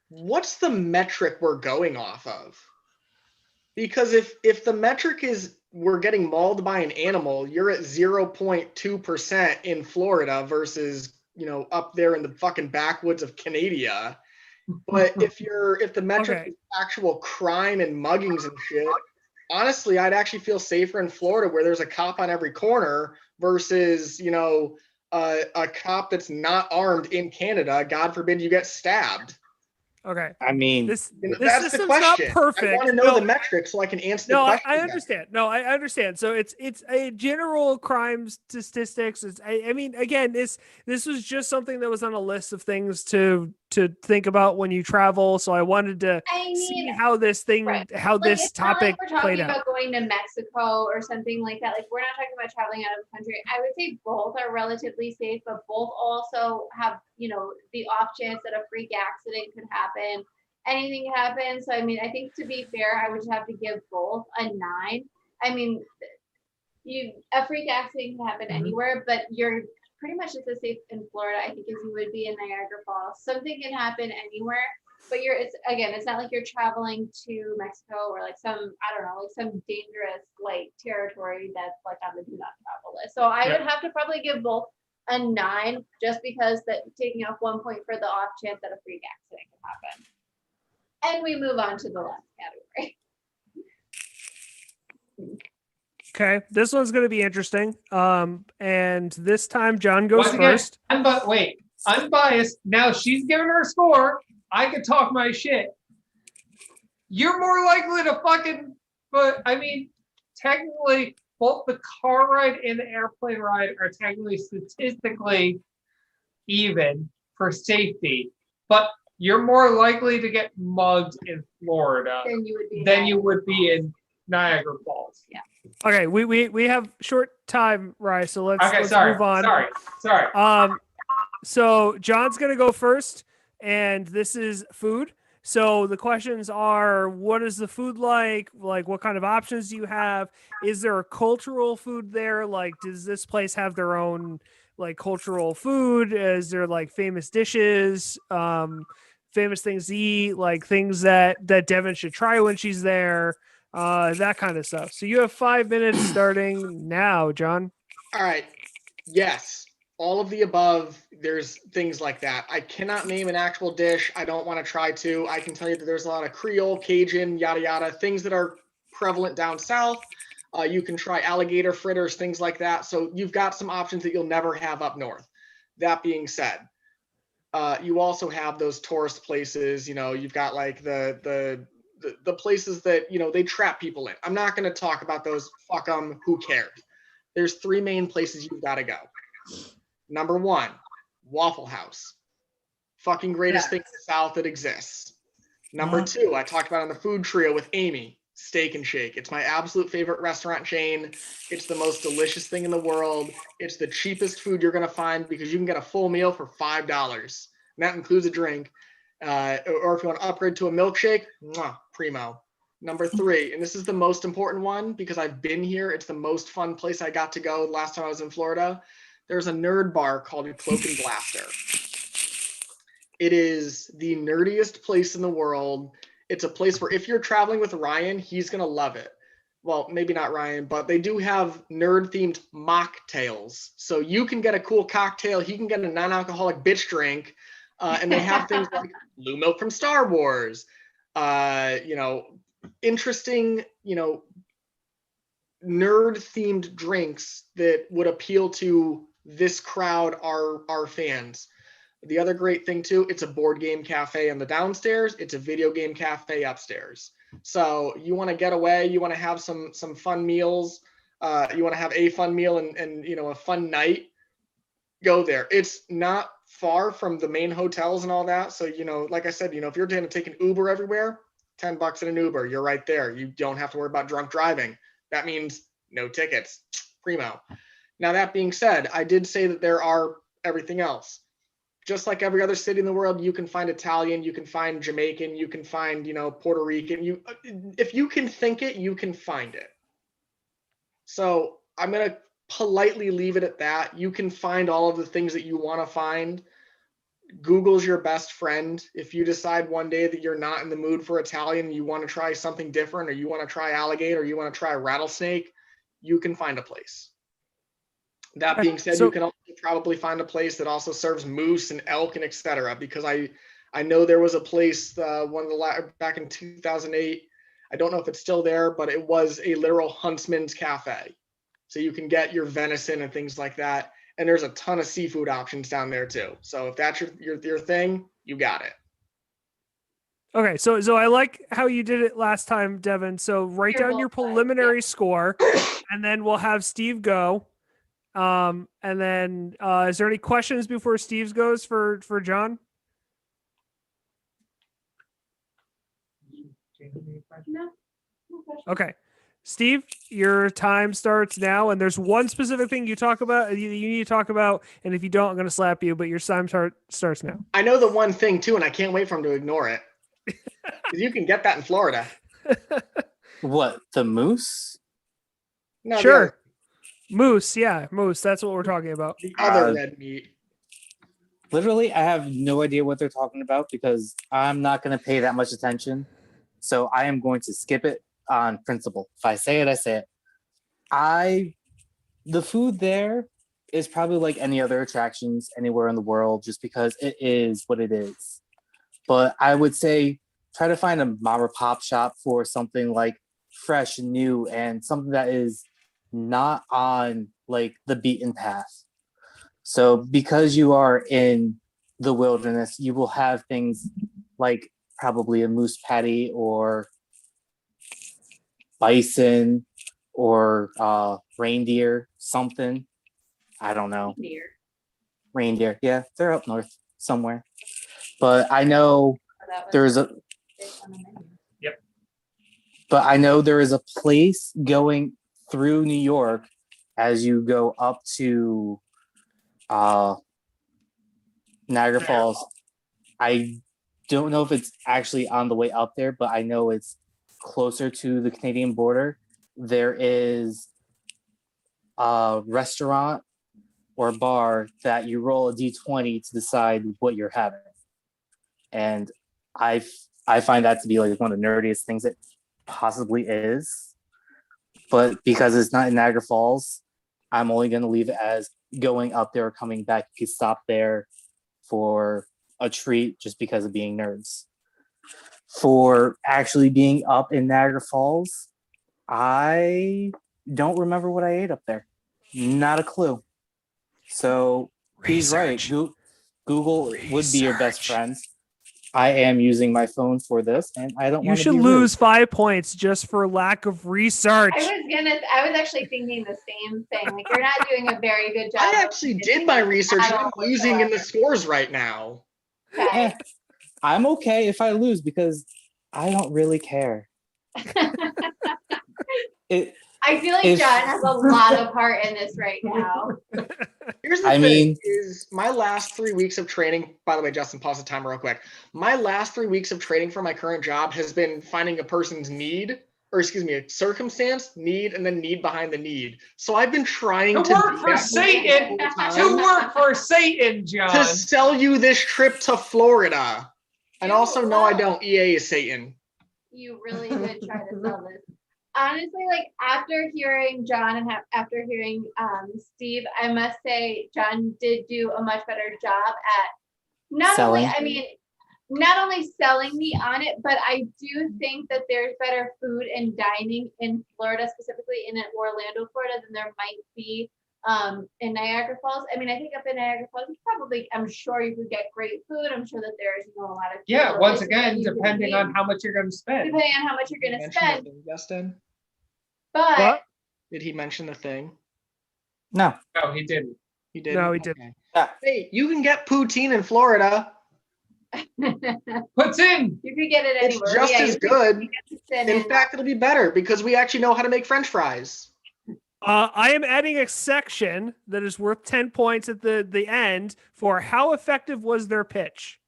What's the metric we're going off of? Because if the metric is we're getting mauled by an animal, you're at 0.2% in Florida versus, up there in the fucking backwoods of Canada. But if the metric Okay. is actual crime and muggings and shit, honestly, I'd actually feel safer in Florida where there's a cop on every corner versus, a cop that's not armed in Canada. God forbid you get stabbed. Okay. I mean, This That's the system's question. not perfect. I want to know the metrics so I can answer the No, question. I understand. No, I understand. So it's a general crime statistics. I mean, again, this was just something that was on a list of things to think about when you travel. So I wanted to see how this thing, right. how Like, this it's not topic like we're played talking out. about going to Mexico or something like that. Like, we're not talking about traveling out of the country. I would say both are relatively safe, but both also have, the off chance that a freak accident could happen. Anything can happen. So, I mean, I think to be fair, I would have to give both a 9. I mean, a freak accident can happen anywhere, but you're pretty much just as safe in Florida, I think, as you would be in Niagara Falls. Something can happen anywhere, but it's not like you're traveling to Mexico or like some dangerous territory that's like on the do not travel list. So I would have to probably give both a 9, just because that taking off 1 point for the off chance that a freak accident can happen. And we move on to the last category. Okay, this one's going to be interesting. And this time John goes first. Unbiased. Now she's giving her score. I could talk my shit. You're more likely to but I mean, technically, both the car ride and the airplane ride are technically statistically even for safety, but you're more likely to get mugged in Florida than you would be in Niagara Falls. Yeah. Okay, we have short time, Rye, so let's move on. Sorry. So John's gonna go first, and this is food. So the questions are: what is the food like? Like, what kind of options do you have? Is there a cultural food there? Like, does this place have their own cultural food? Is there famous dishes? Famous things to eat, like things that Devin should try when she's there, that kind of stuff. So you have 5 minutes starting now, John. All right. Yes. All of the above, there's things like that. I cannot name an actual dish. I don't want to try to. I can tell you that there's a lot of Creole, Cajun, yada, yada, things that are prevalent down south. You can try alligator fritters, things like that. So you've got some options that you'll never have up north. That being said, you also have those tourist places. You've got like the places that they trap people in. I'm not going to talk about those. Fuck them. Who cares? There's 3 main places you've got to go. Number 1, Waffle House. Fucking greatest thing in the South that exists. Number 2, I talked about on the food trio with Amy, Steak and Shake. It's my absolute favorite restaurant chain. It's the most delicious thing in the world. It's the cheapest food you're going to find because you can get a full meal for $5. And that includes a drink. Or if you want to upgrade to a milkshake, primo. Number 3, and this is the most important one because I've been here. It's the most fun place I got to go last time I was in Florida. There's a nerd bar called Cloak and Blaster. It is the nerdiest place in the world. It's a place where if you're traveling with Ryan, he's going to love it. Well, maybe not Ryan, but they do have nerd-themed mocktails. So you can get a cool cocktail. He can get a non-alcoholic bitch drink. And they have things like blue milk from Star Wars. Interesting, nerd-themed drinks that would appeal to this crowd are fans. The other great thing too, it's a board game cafe in the downstairs. It's a video game cafe upstairs. So you want to get away, you want to have some fun meals, you want to have a fun meal and a fun night, go there. It's not far from the main hotels and all that. So, like I said, if you're going to take an Uber everywhere, $10 in an Uber, you're right there. You don't have to worry about drunk driving. That means no tickets. Primo. Now, that being said, I did say that there are everything else. just like every other city in the world, you can find Italian, you can find Jamaican, you can find, Puerto Rican. If you can think it, you can find it. So I'm going to politely leave it at that. You can find all of the things that you want to find. Google's your best friend. If you decide one day that you're not in the mood for Italian, you want to try something different, or you want to try alligator, or you want to try rattlesnake, you can find a place. That being said, you can also probably find a place that also serves moose and elk and etc. Because I know there was a place back in 2008. I don't know if it's still there, but it was a literal huntsman's cafe. So you can get your venison and things like that. And there's a ton of seafood options down there too. So if that's your thing, you got it. Okay, so I like how you did it last time, Devin. So write down your preliminary score, and then we'll have Steve go. And then is there any questions before Steve goes for John? No. Okay. Steve, your time starts now, and there's one specific thing you need to talk about, and if you don't, I'm going to slap you, but your time starts now. I know the one thing too, and I can't wait for him to ignore it. Because you can get that in Florida. What, the moose? No, Sure. Moose, yeah, moose. That's what we're talking about. The other red meat. Literally, I have no idea what they're talking about because I'm not going to pay that much attention. So I am going to skip it on principle. If I say it, I say it. The food there is probably like any other attractions anywhere in the world just because it is what it is. But I would say try to find a mom or pop shop for something like fresh and new and something that is not on like the beaten path. So because you are in the wilderness, you will have things like probably a moose patty or bison or reindeer, something. I don't know. Reindeer. Yeah, they're up north somewhere. But I know there's a But I know there is a place going through New York as you go up to Niagara Falls. I don't know if it's actually on the way up there, but I know it's closer to the Canadian border. There is a restaurant or bar that you roll a D20 to decide what you're having. And I find that to be like one of the nerdiest things it possibly is. But because it's not in Niagara Falls, I'm only going to leave it as going up there or coming back. You can stop there for a treat just because of being nerds. For actually being up in Niagara Falls, I don't remember what I ate up there. Not a clue. So he's right. Google would be your best friend. I am using my phone for this, and I don't. You should lose 5 points just for lack of research. I was actually thinking the same thing. Like, you're not doing a very good job. I actually did my research. I'm losing in the scores right now. Okay. I'm okay if I lose because I don't really care. I feel like John has a lot of part in this right now. Here's the thing is my last 3 weeks of training, by the way, Justin, pause the timer real quick. My last 3 weeks of training for my current job has been finding a person's a circumstance, need, and then need behind the need. So I've been trying to work for Satan, John. To sell you this trip to Florida. And also, no, I don't. EA is Satan. You really did try to sell this. Honestly, like after hearing John and after hearing Steve, I must say John did do a much better job at not only selling me on it, but I do think that there's better food and dining in Florida, specifically in Orlando, Florida, than there might be in Niagara Falls. I mean, I think up in Niagara Falls, I'm sure you could get great food. I'm sure that there's a lot of once again, depending on how much you're going to spend. Depending on how much you're going to spend. Justin? But what? Did he mention the thing? No, he didn't. He didn't. No, he didn't. Hey, you can get poutine in Florida. Puts in. You could get it anywhere. It's just as good. In fact, it'll be better because we actually know how to make French fries. I am adding a section that is worth 10 points at the end for how effective was their pitch.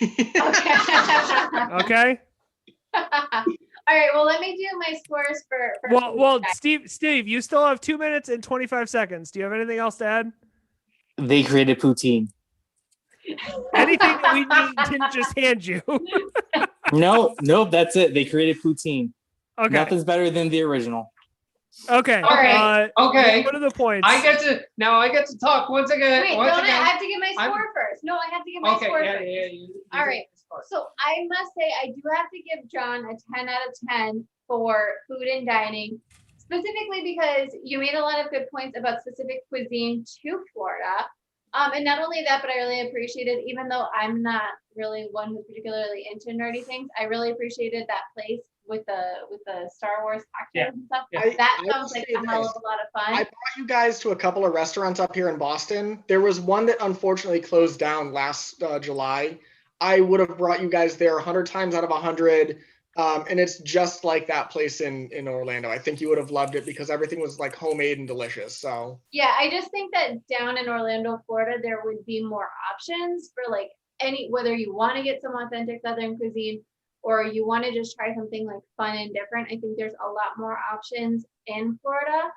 Okay. Okay. All right. Well, let me do my scores for. Well, Steve, you still have 2 minutes and 25 seconds. Do you have anything else to add? They created poutine. Anything that we didn't just hand you? Nope, that's it. They created poutine. Okay. Nothing's better than the original. Okay. Okay. Okay. What are the points? I get to talk once again. Wait, once don't again. I have to give my score first? No, I have to give my Okay, score yeah, first. you All do right. the score. So I must say I do have to give John a 10 out of 10 for food and dining, specifically because you made a lot of good points about specific cuisine to Florida. And not only that, but I really appreciated, even though I'm not really one who's particularly into nerdy things, I really appreciated that place with the Star Wars cocktails and stuff. Yeah. That I sounds will like say a hell this. of a lot of I fun. brought you guys to a couple of restaurants up here in Boston. There was one that unfortunately closed down last July. I would have brought you guys there 100 times out of 100. And it's just like that place in Orlando. I think you would have loved it because everything was like homemade and delicious. So Yeah, I just think that down in Orlando, Florida, there would be more options for like whether you want to get some authentic Southern cuisine or you want to just try something like fun and different. I think there's a lot more options in Florida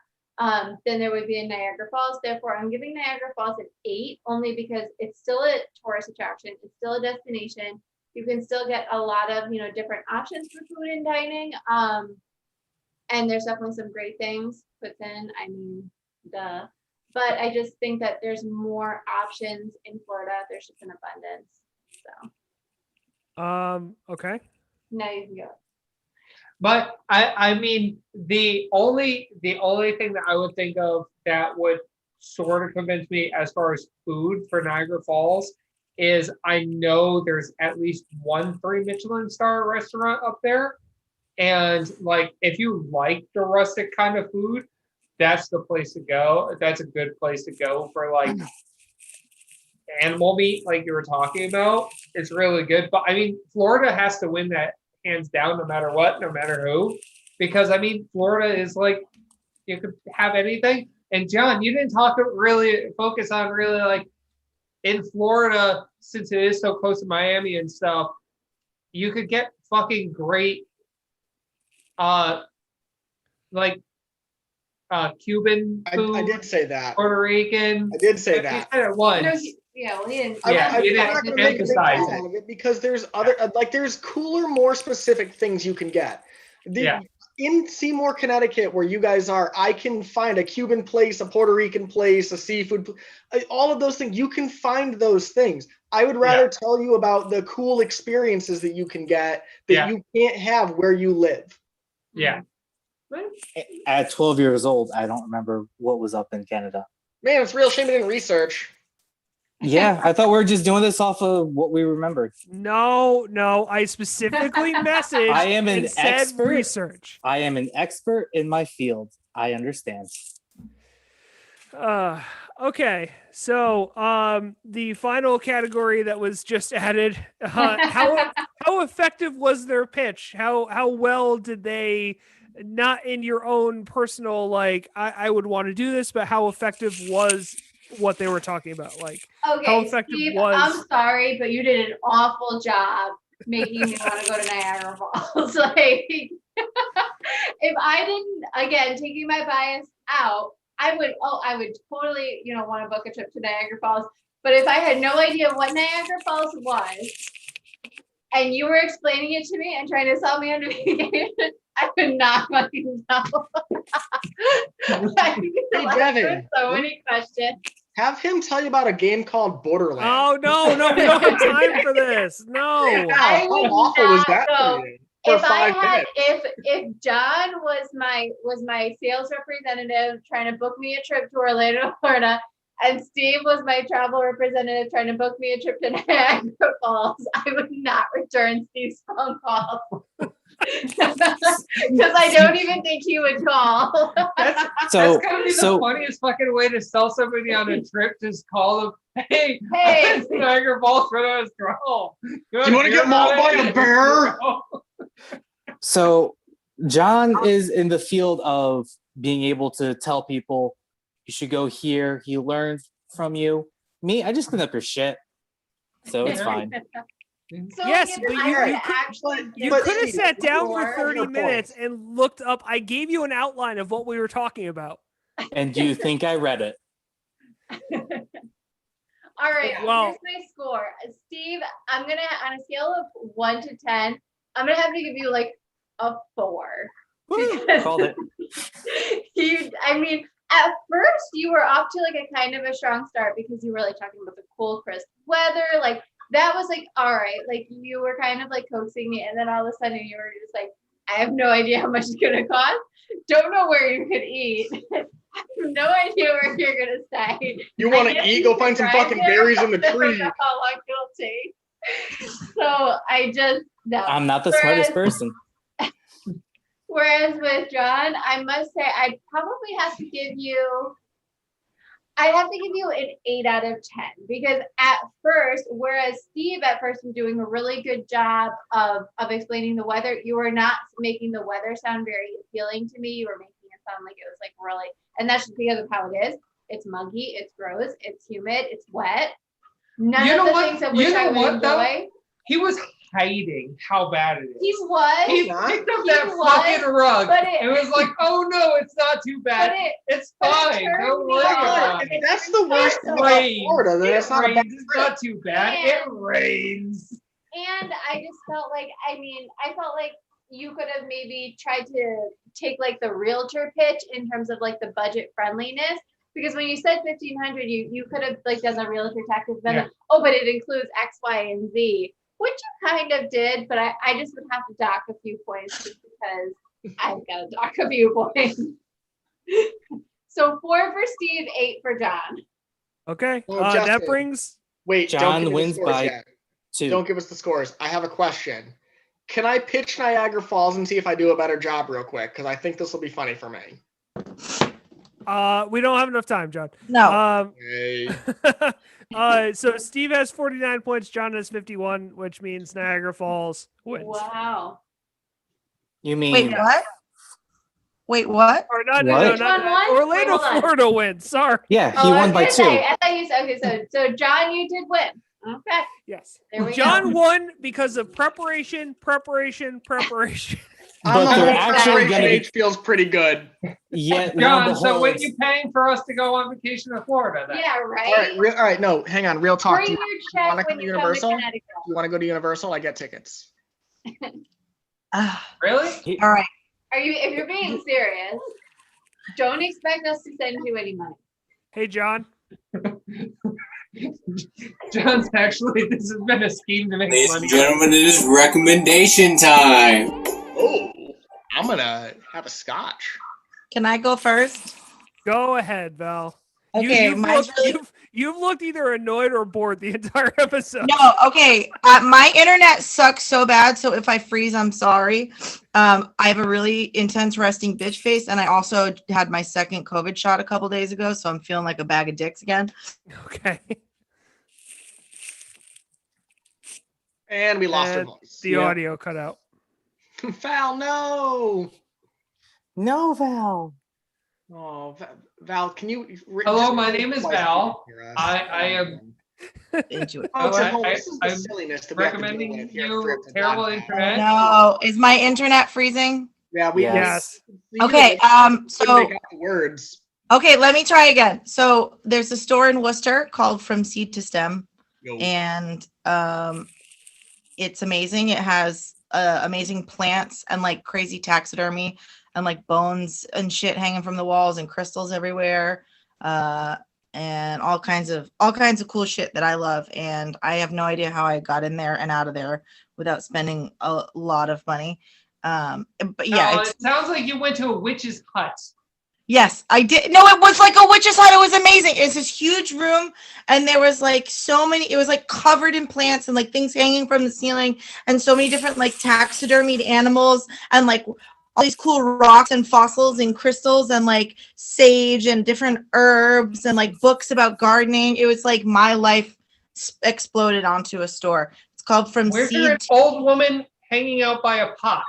than there would be in Niagara Falls. Therefore, I'm giving Niagara Falls an 8 only because it's still a tourist attraction. It's still a destination. You can still get a lot of, different options for food and dining. And there's definitely some great things put in. I mean, duh. But I just think that there's more options in Florida. There's just an abundance. So Okay. now you can go. But I mean, the only thing that I would think of that would sort of convince me as far as food for Niagara Falls is I know there's at least 1 3 Michelin star restaurant up there. And like, if you like the rustic kind of food, that's the place to go. That's a good place to go for like animal meat, like you were talking about. It's really good. But I mean, Florida has to win that hands down, no matter what, no matter who. Because I mean, Florida is like, you could have anything. And John, you didn't focus on really like, in Florida, since it is so close to Miami and stuff, you could get fucking great, Cuban food. I did say that. Puerto Rican. I did say You that. said it once. Yeah, well, he didn't. Yeah, you I'm didn't not gonna make a big emphasize deal it. out of it because there's other there's cooler, more specific things you can get. Yeah. In Seymour, Connecticut, where you guys are, I can find a Cuban place, a Puerto Rican place, a seafood, all of those things. You can find those things. I would rather tell you about the cool experiences that you can get that you can't have where you live. Yeah. At 12 years old, I don't remember what was up in Canada. Man, it's a real shame I didn't research. Yeah, I thought we were just doing this off of what we remembered. No, I specifically messaged I am an and said expert. research. I am an expert in my field. I understand. Okay, so the final category that was just added, how effective was their pitch? How well did they, not in your own personal like I would want to do this, but how effective was what they were talking about? Like, Okay, how effective Steve, was? I'm sorry, but you did an awful job making me want to go to Niagara Falls. Like, if I didn't, again, taking my bias out, I would totally, want to book a trip to Niagara Falls. But if I had no idea what Niagara Falls was, and you were explaining it to me and trying to sell me on vacation, I would not fucking know. Hey, Devin, so many questions. have him tell you about a game called Borderlands. Oh no, we don't have time for this. No. I How would awful was not that go. for you? For If I 5 had, minutes. if John was my sales representative trying to book me a trip to Orlando, Florida, and Steve was my travel representative trying to book me a trip to Niagara Falls, I would not return Steve's phone call. Because I don't even think he would call. That's So, gonna be the funniest fucking way to sell somebody on a trip. Just call them, hey, Hey. Niagara Falls for us. Girl. Do you want to get mauled by a bear? So John is in the field of being able to tell people you should go here. He learns from you. Me, I just clean up your shit, so it's fine. So Yes, if but I you- were you to could- actually You But could have Steve, sat down for your 30 point. minutes and looked up. I gave you an outline of what we were talking about. And do you think I read it? All right, Well- here's my score. Steve, I'm gonna on a scale of 1 to 10, I'm gonna have to give you like a 4. Because Called it. I mean, at first you were off to like a kind of a strong start because you were like talking about the cool, crisp weather. Like that was like, all right, like you were kind of like coaxing me, and then all of a sudden you were just like, I have no idea how much it's gonna cost. Don't know where you could eat. I have no idea where you're gonna stay. You want I to guess eat? you Go could find some drive fucking there. berries in the I don't tree. know how long it'll take. So I just no. I'm not the smartest person. Whereas with John, I must say I'd probably have to give you. I'd have to give you an 8 out of 10 because at first, whereas Steve at first was doing a really good job of explaining the weather, you were not making the weather sound very appealing to me. You were making it sound like it was like really, and that's just because of how it is. It's muggy, it's gross, it's humid, it's wet. None You of know the what? things of You which know I would what, though? enjoy. He was hiding how bad it is. He was, He not. picked up He that was, fucking rug. but it- It was like, oh no, it's not too but bad. it It's but it fine. turned Don't me worry on. about If it. that's the worst thing about Rains. Florida, then It it's not a bad rains. It's trip. not too bad. And- It rains. And I just felt like, I felt like you could have maybe tried to take like the realtor pitch in terms of like the budget friendliness. Because when you said 1,500, you could have like done the realtor tactic. Then, Yeah. oh, but it includes X, Y, and Z, which you kind of did. But I just would have to dock a few points just because I've got to dock a few points. So 4 for Steve, 8 for John. Okay. Well, That Justin, brings. Wait, don't John give me the wins scores by yet. 2. Don't give us the scores. I have a question. Can I pitch Niagara Falls and see if I do a better job real quick? Because I think this will be funny for me. We don't have enough time, John. No. Hey. So Steve has 49 points. John has 51, which means Niagara Falls wins. Wow. You mean Wait, what? Wait, what? Or not, What? no, Which one won? Orlando, Wait, hold on. Florida wins. Sorry. Yeah, Oh, he I won was by gonna 2. say, I thought you said, okay, so John, you did win. Okay, Yes. there we John go. won because of preparation. On But the they're whole actually preparation gonna be- age feels pretty good. Yet, lo and John, so behold, when are you paying for us to go on vacation to Florida then? Yeah, All right, right. all right. No, hang on. Real talk. Bring Do your you check wanna come when to you come to Universal? Connecticut. want to go to Universal? I get tickets. Really? All right. If you're being serious, don't expect us to send you any money. Hey, John. John's actually, this has been a scheme to make Ladies money. and gentlemen, it is recommendation time. Oh, I'm gonna have a scotch. Can I go first? Go ahead, Val. Okay, you've mine's looked, really you've looked either annoyed or bored the entire episode. no. Okay, my internet sucks so bad. So if I freeze, I'm sorry. I have a really intense resting bitch face, and I also had my second COVID shot a couple days ago, so I'm feeling like a bag of dicks again. Okay. And we lost our And voice. The Yeah. audio cut out. Val, no. no, Val. Oh, Val, can you? Hello, my name is Val. I am Into it. Folks at I- home, I- this is the I'm silliness to be have to deal recommending with here you for the terrible podcast. internet. No, is my internet freezing? Yeah, we. Yes. Okay, couldn't so make out the words. okay, let me try again. So there's a store in Worcester called From Seed to Stem, Yo. and it's amazing. It has amazing plants and like crazy taxidermy and like bones and shit hanging from the walls and crystals everywhere, and all kinds of cool shit that I love. And I have no idea how I got in there and out of there without spending a lot of money. But yeah, Oh, it's, it sounds like you went to a witch's hut. yes, I did. No, it was like a witch's hut. It was amazing. It's this huge room, and there was like so many. It was like covered in plants and like things hanging from the ceiling, and so many different like taxidermied animals, and like all these cool rocks and fossils and crystals, and like sage and different herbs, and like books about gardening. It was like my life exploded onto a store. It's called From Where's Seed. there an old woman hanging out by a pot?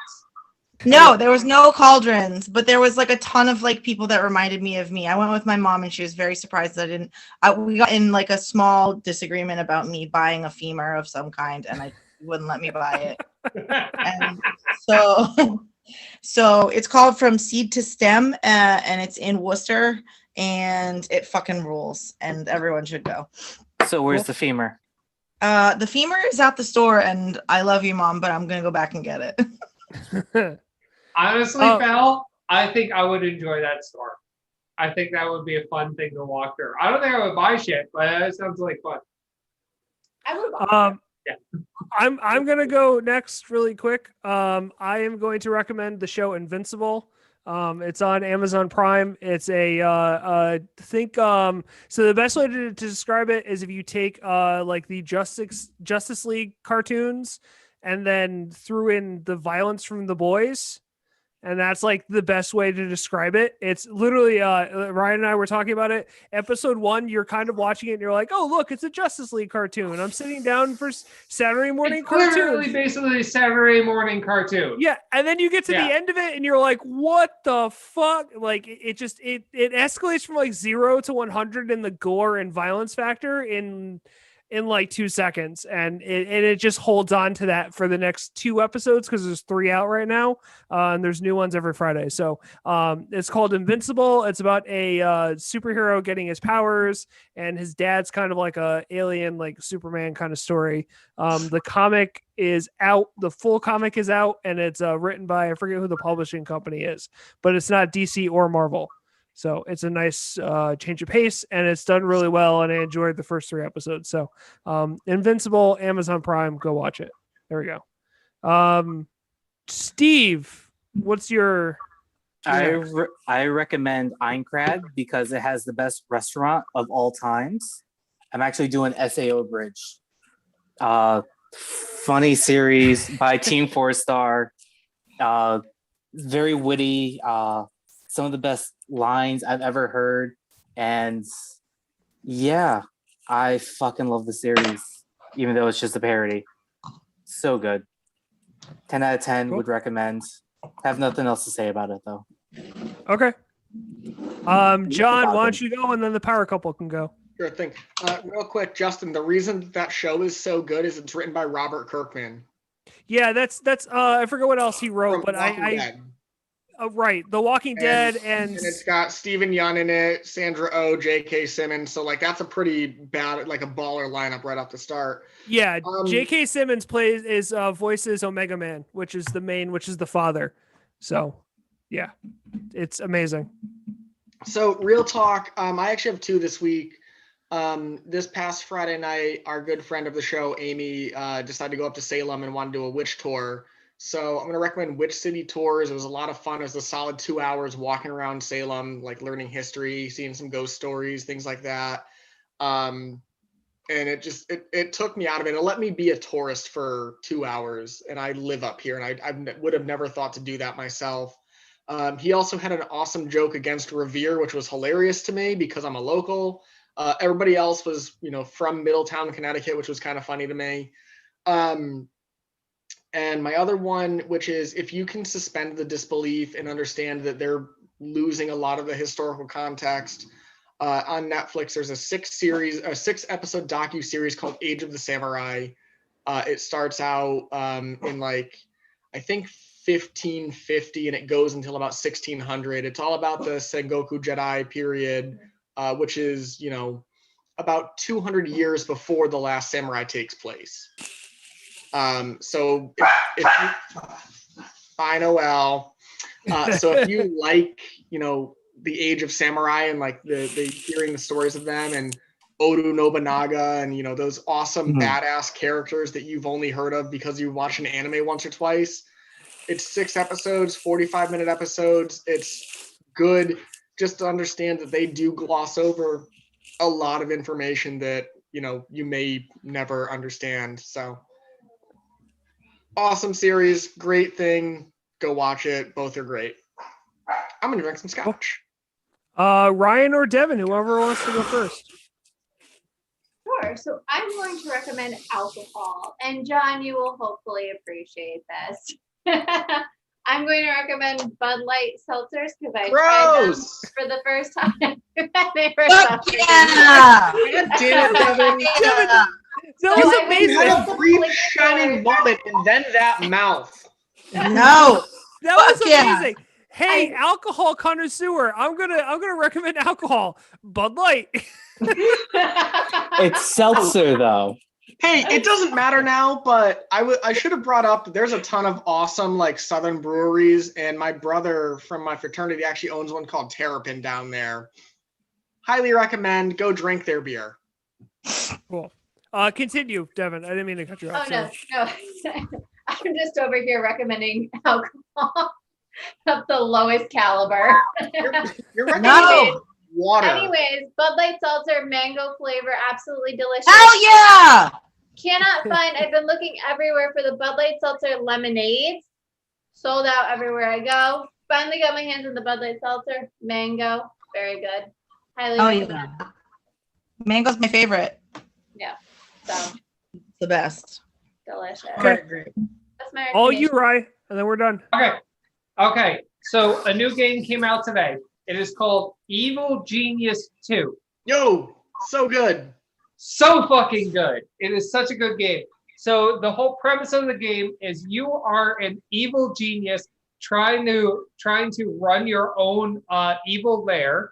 No, there was no cauldrons, but there was like a ton of like people that reminded me of me. I went with my mom, and she was very surprised that I didn't. We got in like a small disagreement about me buying a femur of some kind, and I wouldn't let me buy it. And so, so it's called From Seed to Stem, and it's in Worcester, and it fucking rules, and everyone should go. So where's the femur? The femur is at the store, and I love you, Mom, but I'm gonna go back and get it. Honestly, Val, I think I would enjoy that store. I think that would be a fun thing to walk through. I don't think I would buy shit, but it sounds like fun. I would buy Yeah. I'm gonna go next really quick. I am going to recommend the show Invincible. It's on Amazon Prime. It's a so the best way to describe it is if you take like the Justice League cartoons and then threw in the violence from The Boys. And that's like the best way to describe it. It's literally Ryan and I were talking about it. Episode 1, you're kind of watching it and you're like, oh, look, it's a Justice League cartoon. I'm sitting down for Saturday morning cartoon. Literally basically Saturday morning cartoon. Yeah. And then you get to the end of it and you're like, what the fuck? Like it escalates from like 0 to 100 in the gore and violence factor in like 2 seconds, and it just holds on to that for the next 2 episodes because there's 3 out right now, and there's new ones every Friday. So it's called Invincible. It's about a superhero getting his powers, and his dad's kind of like a alien, like Superman kind of story. The comic is out. The full comic is out, and it's written by, I forget who the publishing company is, but it's not DC or Marvel. So it's a nice change of pace, and it's done really well, and I enjoyed the first 3 episodes. So Invincible, Amazon Prime, go watch it. There we go. Steve, what's your... I recommend Einkrad because it has the best restaurant of all times. I'm actually doing SAO Bridge. Funny series by Team 4-Star. Very witty. Some of the best lines I've ever heard. And yeah, I fucking love the series, even though it's just a parody. So good. 10 out of 10 would recommend. Have nothing else to say about it though. Okay. John, why don't you go and then the power couple can go. Sure thing. Real quick, Justin, the reason that show is so good is it's written by Robert Kirkman. Yeah, that's I forget what else he wrote, but right, The Walking Dead, and it's got Stephen Yeun in it, Sandra Oh, J.K. Simmons. So like that's a pretty bad, like a baller lineup right off the start. Yeah, J.K. Simmons voices Omega Man, which is the father. So yeah, it's amazing. So real talk, I actually have 2 this week. This past Friday night, our good friend of the show, Amy, decided to go up to Salem and want to do a witch tour. So I'm going to recommend Witch City Tours. It was a lot of fun. It was a solid 2 hours walking around Salem, like learning history, seeing some ghost stories, things like that. And it took me out of it. It let me be a tourist for 2 hours, and I live up here, and I would have never thought to do that myself. He also had an awesome joke against Revere, which was hilarious to me because I'm a local. Everybody else was, from Middletown, Connecticut, which was kind of funny to me. And my other one, which is if you can suspend the disbelief and understand that they're losing a lot of the historical context, on Netflix, there's a 6-episode docu-series called Age of the Samurai. It starts out in like, I think 1550, and it goes until about 1600. It's all about the Sengoku Jedi period, which is, about 200 years before The Last Samurai takes place. So if you, I know, well, so if you like, the Age of Samurai and like the hearing the stories of them and Oda Nobunaga and, those awesome badass characters that you've only heard of because you watched an anime once or twice, it's 6 episodes, 45-minute episodes. It's good just to understand that they do gloss over a lot of information that, you may never understand. So awesome series, great thing. Go watch it. Both are great. I'm gonna drink some scotch. Ryan or Devin, whoever wants to go first. Sure. So I'm going to recommend alcohol, and John, you will hopefully appreciate this. I'm going to recommend Bud Light seltzers because I tried them Gross. for the first time. They were Fuck so yeah! God damn it, Devin. Yeah. That So was I went You amazing. had a brief Liquor shining store. moment and then that mouth. No. That was Fuck yeah. amazing. Hey, alcohol connoisseur, I'm gonna recommend alcohol. Bud Light. It's seltzer though. Hey, it doesn't matter now, but I should have brought up that there's a ton of awesome like southern breweries, and my brother from my fraternity actually owns one called Terrapin down there. Highly recommend. Go drink their beer. Cool. Continue, Devin. I didn't mean to cut you Oh off. no, sorry. no. I'm just over here recommending alcohol of the lowest caliber. You're recommending No. water. Anyways, Bud Light seltzer, mango flavor, absolutely delicious. Hell yeah! Cannot find. I've been looking everywhere for the Bud Light seltzer lemonades. Sold out everywhere I go. Finally got my hands on the Bud Light seltzer, mango, very good. Highly Oh recommend. yeah. Mango's my favorite. So It's the best. delicious. Okay. That's my All you, recommendation. Rye, and then we're done. Okay. So a new game came out today. It is called Evil Genius 2. Yo, so good. So fucking good. It is such a good game. So the whole premise of the game is you are an evil genius trying to run your own evil lair.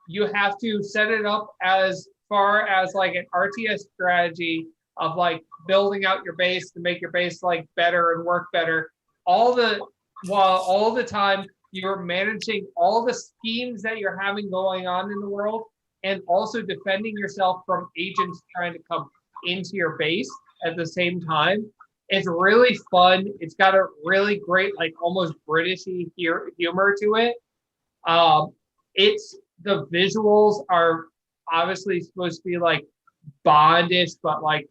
You have to set it up as far as like an RTS strategy of like building out your base to make your base like better and work better. While all the time you're managing all the schemes that you're having going on in the world, and also defending yourself from agents trying to come into your base at the same time. It's really fun. It's got a really great, like almost Britishy humor to it. The visuals are obviously supposed to be like Bondish, but like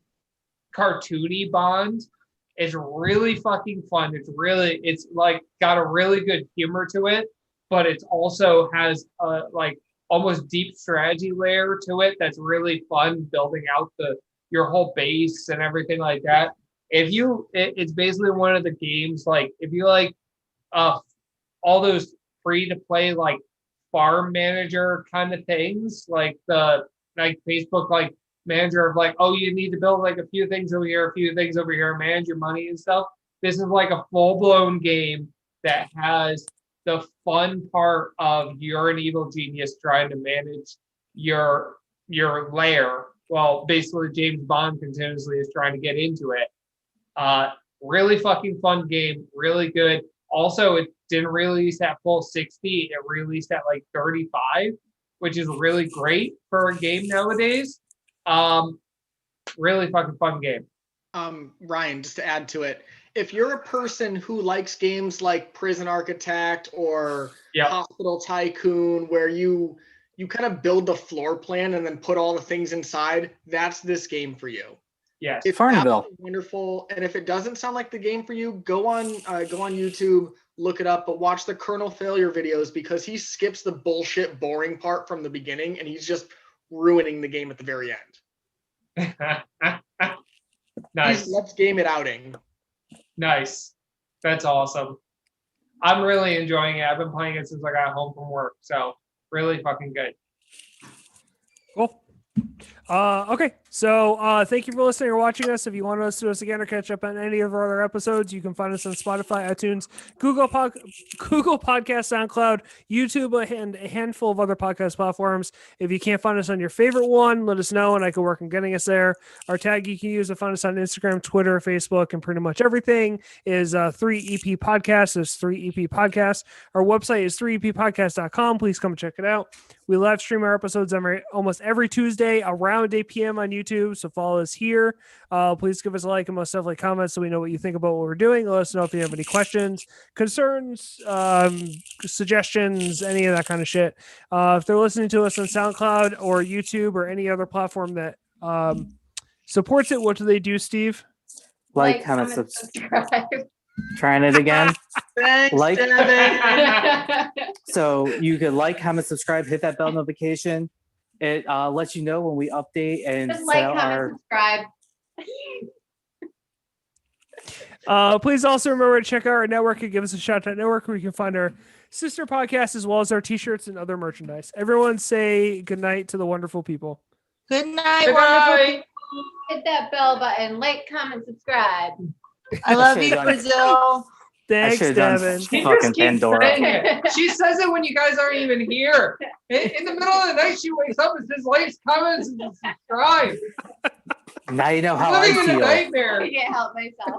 cartoony Bond. It's really fucking fun. It's like got a really good humor to it, but it also has a like almost deep strategy layer to it that's really fun, building out your whole base and everything like that. It's basically one of the games, like if you like all those free to play like farm manager kind of things, like the Facebook like manager of like, oh, you need to build like a few things over here, a few things over here, manage your money and stuff. This is like a full-blown game that has the fun part of you're an evil genius trying to manage your lair. Well, basically James Bond continuously is trying to get into it. Really fucking fun game, really good. Also, it didn't release at full 60, it released at like 35, which is really great for a game nowadays. Really fucking fun game. Ryan, just to add to it, if you're a person who likes games like Prison Architect or Hospital Tycoon, where you kind of build the floor plan and then put all the things inside, that's this game for you. Yes, It's Farmville. absolutely wonderful. And if it doesn't sound like the game for you, go on YouTube, look it up, but watch the Colonel Failure videos because he skips the bullshit, boring part from the beginning, and he's just ruining the game at the very end. Nice. Let's game it outing. Nice. That's awesome. I'm really enjoying it. I've been playing it since I got home from work. So really fucking good. Cool. Okay, so thank you for listening or watching us. If you want to listen to us again or catch up on any of our other episodes, you can find us on Spotify, iTunes, Google Podcast, SoundCloud, YouTube, and a handful of other podcast platforms. If you can't find us on your favorite one, let us know and I can work on getting us there. Our tag you can use to find us on Instagram, Twitter, Facebook, and pretty much everything is 3EP Podcast. There's 3EP Podcast. Our website is 3eppodcast.com. Please come check it out. We live stream our episodes almost every Tuesday around 8 p.m. on YouTube, so follow us here. Please give us a like and most definitely comment so we know what you think about what we're doing. Let us know if you have any questions, concerns, suggestions, any of that kind of shit. If they're listening to us on SoundCloud or YouTube or any other platform that supports it, what do they do, Steve? Like, comment, subscribe. Trying it again. Thanks, Like- Devin. So you could like, comment, subscribe, hit that bell notification. It lets you know when we update and Just like, sell comment, our. subscribe. Please also remember to check out our network and give us a shout out network where you can find our sister podcast as well as our t-shirts and other merchandise. Everyone say goodnight to the wonderful people. Good night, Good wonderful night. people. Hit that bell button, like, comment, subscribe. I love should've you, done- Brazil. Thanks, should've done Devin. She Fucking just keeps Pandora. saying it. She says it when you guys aren't even here. In the middle of the night, she wakes up and says, likes, comments, and subscribe. Now you know how I'm I living in a feel. nightmare. I can't help myself.